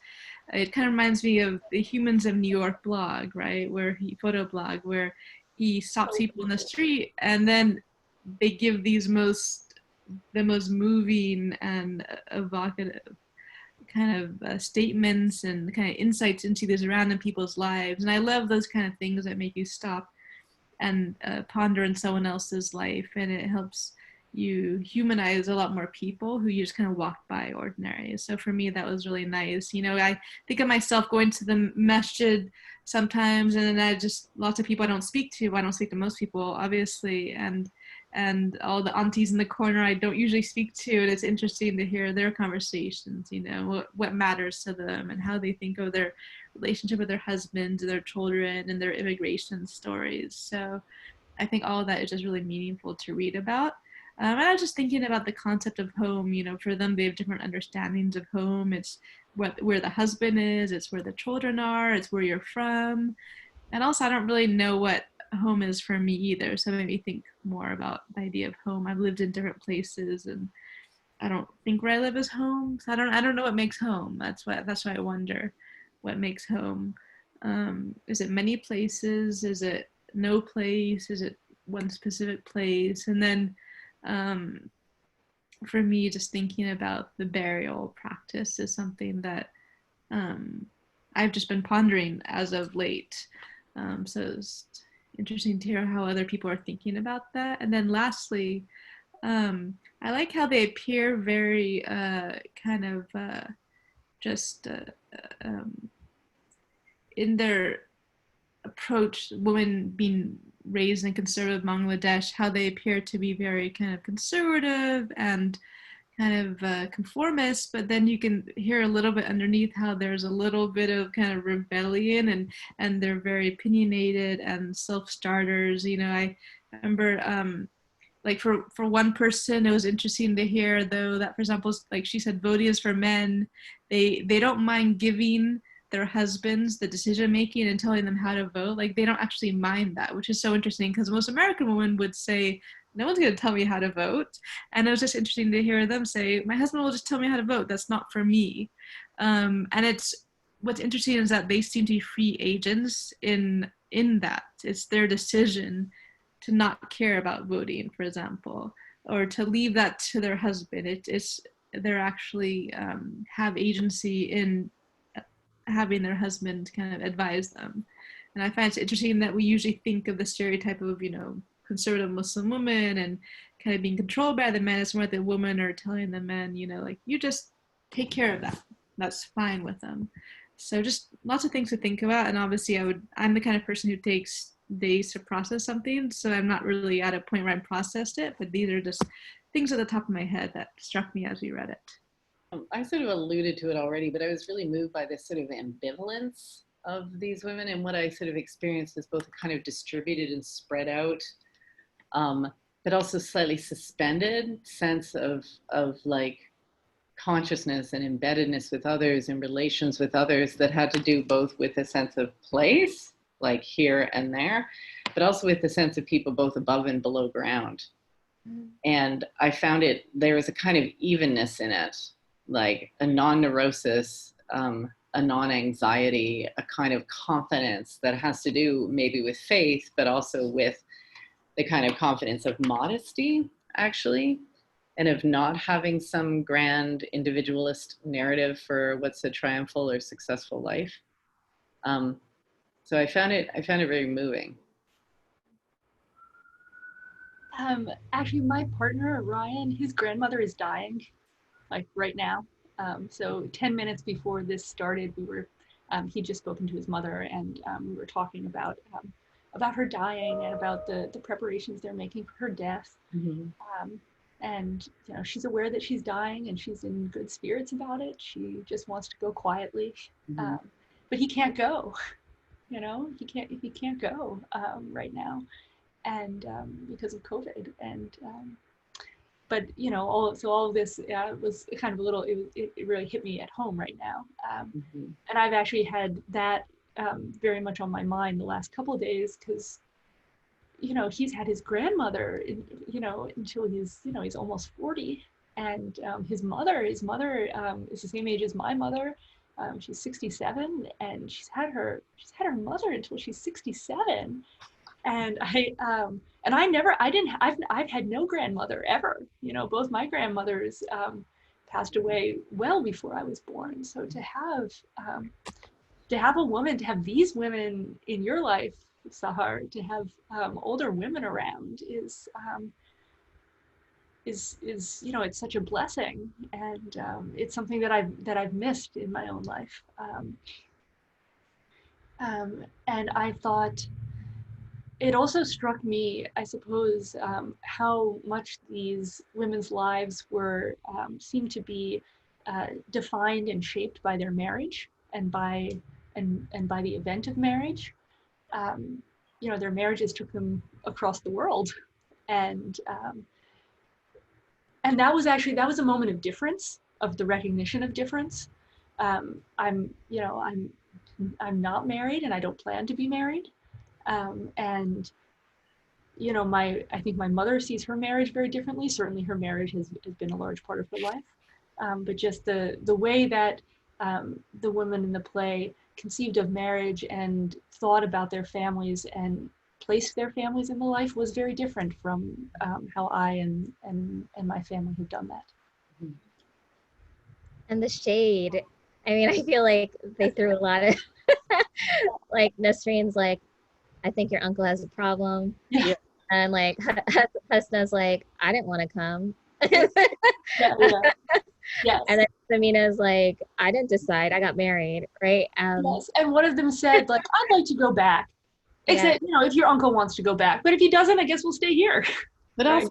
it kind of reminds me of the Humans of New York blog, right? Photo blog, where he stops people in the street and then they give the most moving and evocative kind of statements and kind of insights into these random people's lives. And I love those kind of things that make you stop and ponder in someone else's life, and it helps you humanize a lot more people who you just kind of walk by ordinary. So for me, that was really nice. You know, I think of myself going to the masjid sometimes, and then lots of people I don't speak to most people, obviously, and all the aunties in the corner I don't usually speak to, and it's interesting to hear their conversations, you know, what matters to them and how they think of their relationship with their husbands and their children and their immigration stories. So I think all of that is just really meaningful to read about. And I was just thinking about the concept of home. You know, for them, they have different understandings of home. It's where the husband is, it's where the children are, it's where you're from. And also, I don't really know what home is for me either. So it made me think more about the idea of home. I've lived in different places, and I don't think where I live is home. So I don't know what makes home. That's why I wonder. what makes home. Is it many places? Is it no place? Is it one specific place? And then for me, just thinking about the burial practice is something that I've just been pondering as of late. So it's interesting to hear how other people are thinking about that. And then lastly, I like how they appear very kind of just in their approach, women being raised in conservative Bangladesh, how they appear to be very kind of conservative and kind of conformist, but then you can hear a little bit underneath how there's a little bit of kind of rebellion, and they're very opinionated and self-starters. You know, I remember like for one person, it was interesting to hear though that, for example, like she said, voting is for men. They don't mind giving their husbands the decision making and telling them how to vote. Like they don't actually mind that, which is so interesting because most American women would say, no one's going to tell me how to vote. And it was just interesting to hear them say, my husband will just tell me how to vote. That's not for me. And it's, what's interesting is that they seem to be free agents in that. It's their decision to not care about voting, for example, or to leave that to their husband. It's they're actually have agency in having their husband kind of advise them. And I find it interesting that we usually think of the stereotype of, you know, conservative Muslim women and kind of being controlled by the men. It's more the women are telling the men, you know, like, you just take care of that. That's fine with them. So just lots of things to think about. And obviously I'm the kind of person who takes days to process something. So I'm not really at a point where I've processed it, but these are just things at the top of my head that struck me as we read it. I sort of alluded to it already, but I was really moved by this sort of ambivalence of these women, and what I sort of experienced as both a kind of distributed and spread out, but also slightly suspended sense of like consciousness and embeddedness with others and relations with others that had to do both with a sense of place, like here and there, but also with the sense of people both above and below ground. And I found there was a kind of evenness in it, like a non-neurosis, a non-anxiety, a kind of confidence that has to do maybe with faith, but also with the kind of confidence of modesty, actually, and of not having some grand individualist narrative for what's a triumphal or successful life. So I found it very moving. Actually, my partner, Ryan, his grandmother is dying, like right now. So 10 minutes before this started, he'd just spoken to his mother, and we were talking about her dying and about the preparations they're making for her death. Mm-hmm. And you know, she's aware that she's dying, and she's in good spirits about it. She just wants to go quietly, but he can't go. You know, he can't go right now, and because of COVID. And but you know, all of this was kind of a little. It really hit me at home right now, and I've actually had that very much on my mind the last couple of days, because you know, he's had his grandmother, you know, until he's almost 40, and his mother is the same age as my mother. She's 67, and she's had her mother until she's 67. And I've had no grandmother ever. You know, both my grandmothers passed away well before I was born. So to have a woman, to have these women in your life, Sahar, to have older women around is you know, it's such a blessing, and it's something that I've missed in my own life. And I thought it also struck me, I suppose, how much these women's lives were seemed to be defined and shaped by their marriage and by the event of marriage. You know, their marriages took them across the world, and that was a moment of difference, of the recognition of difference. I'm not married, and I don't plan to be married. And you know, I think my mother sees her marriage very differently. Certainly her marriage has been a large part of her life. But just the way that the women in the play conceived of marriage and thought about their families and placed their families in the life was very different from how I and my family have done that. And the shade, I mean, I feel like they threw a lot of, like Nasreen's like, I think your uncle has a problem. Yeah. And like Husna's like, I didn't want to come. Yeah. Yes. And then Samina's like, I didn't decide, I got married, right? Yes. And one of them said, like, I'd like to go back. Yeah. Except, you know, if your uncle wants to go back. But if he doesn't, I guess we'll stay here. But also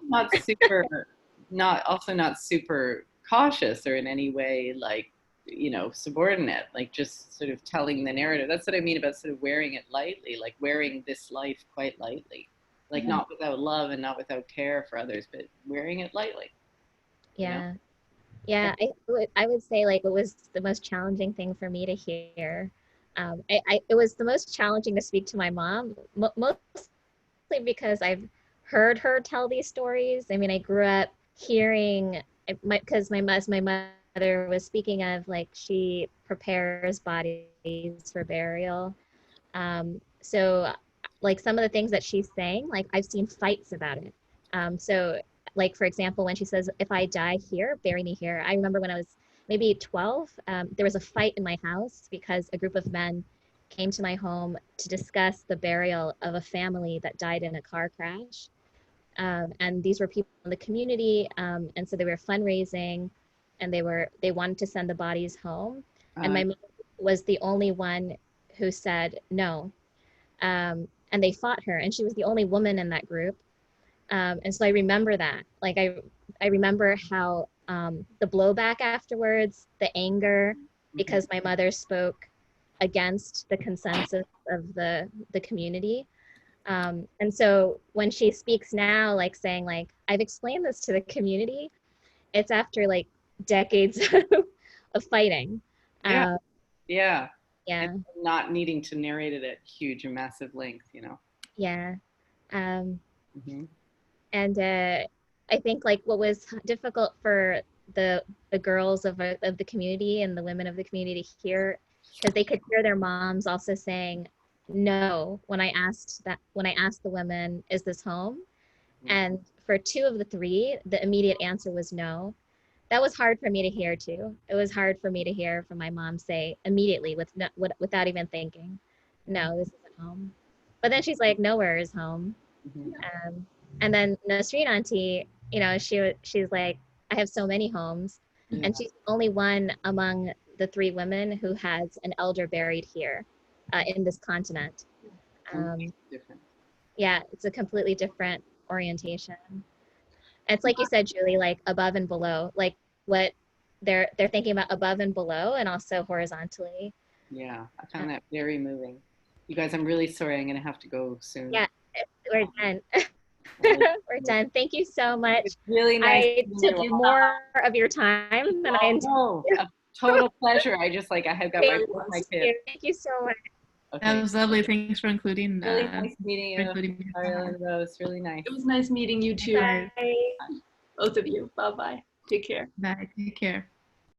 not super cautious or in any way like, you know, subordinate, like just sort of telling the narrative. That's what I mean about sort of wearing it lightly, like wearing this life quite lightly, like not without love and not without care for others, but wearing it lightly. Yeah. Yeah, I would say like it was the most challenging thing for me to hear. It was the most challenging to speak to my mom, mostly because I've heard her tell these stories. I mean, I grew up hearing, because my mother was speaking of like she prepares bodies for burial. So like some of the things that she's saying, like I've seen fights about it. So like, for example, when she says, if I die here, bury me here. I remember when I was maybe 12, there was a fight in my house because a group of men came to my home to discuss the burial of a family that died in a car crash. And these were people in the community. And so they were fundraising and they wanted to send the bodies home. And my mom was the only one who said no. And they fought her, and she was the only woman in that group. And so I remember that, like, I remember how the blowback afterwards, the anger, because my mother spoke against the consensus of the community. And so when she speaks now, like saying like, I've explained this to the community, it's after like decades of fighting. Yeah. And not needing to narrate it at huge and massive length, you know? Yeah. And I think like what was difficult for the girls of the community and the women of the community to hear, because they could hear their moms also saying no when I asked the women, is this home? And for 2 of the 3, the immediate answer was no. That was hard for me to hear too. It was hard for me to hear from my mom say immediately without even thinking, no, this isn't home. But then she's like, nowhere is home. And then Nasreen auntie, you know, she's like, I have so many homes. And she's the only one among the 3 women who has an elder buried here in this continent. Yeah, it's a completely different orientation. It's like you said, Julie, like above and below, like what they're thinking about above and below and also horizontally. Yeah, I found that very moving. You guys, I'm really sorry. I'm going to have to go soon. Yeah, we're done. We're done. Thank you so much. It's really nice. I took more of your time than I intended. Oh, a total pleasure. I have got my kid. Thank you so much. Okay. That was lovely. Thanks for including. Really nice meeting you. It was really nice. It was nice meeting you too. Bye. Both of you. Bye-bye. Take care. Bye. Take care.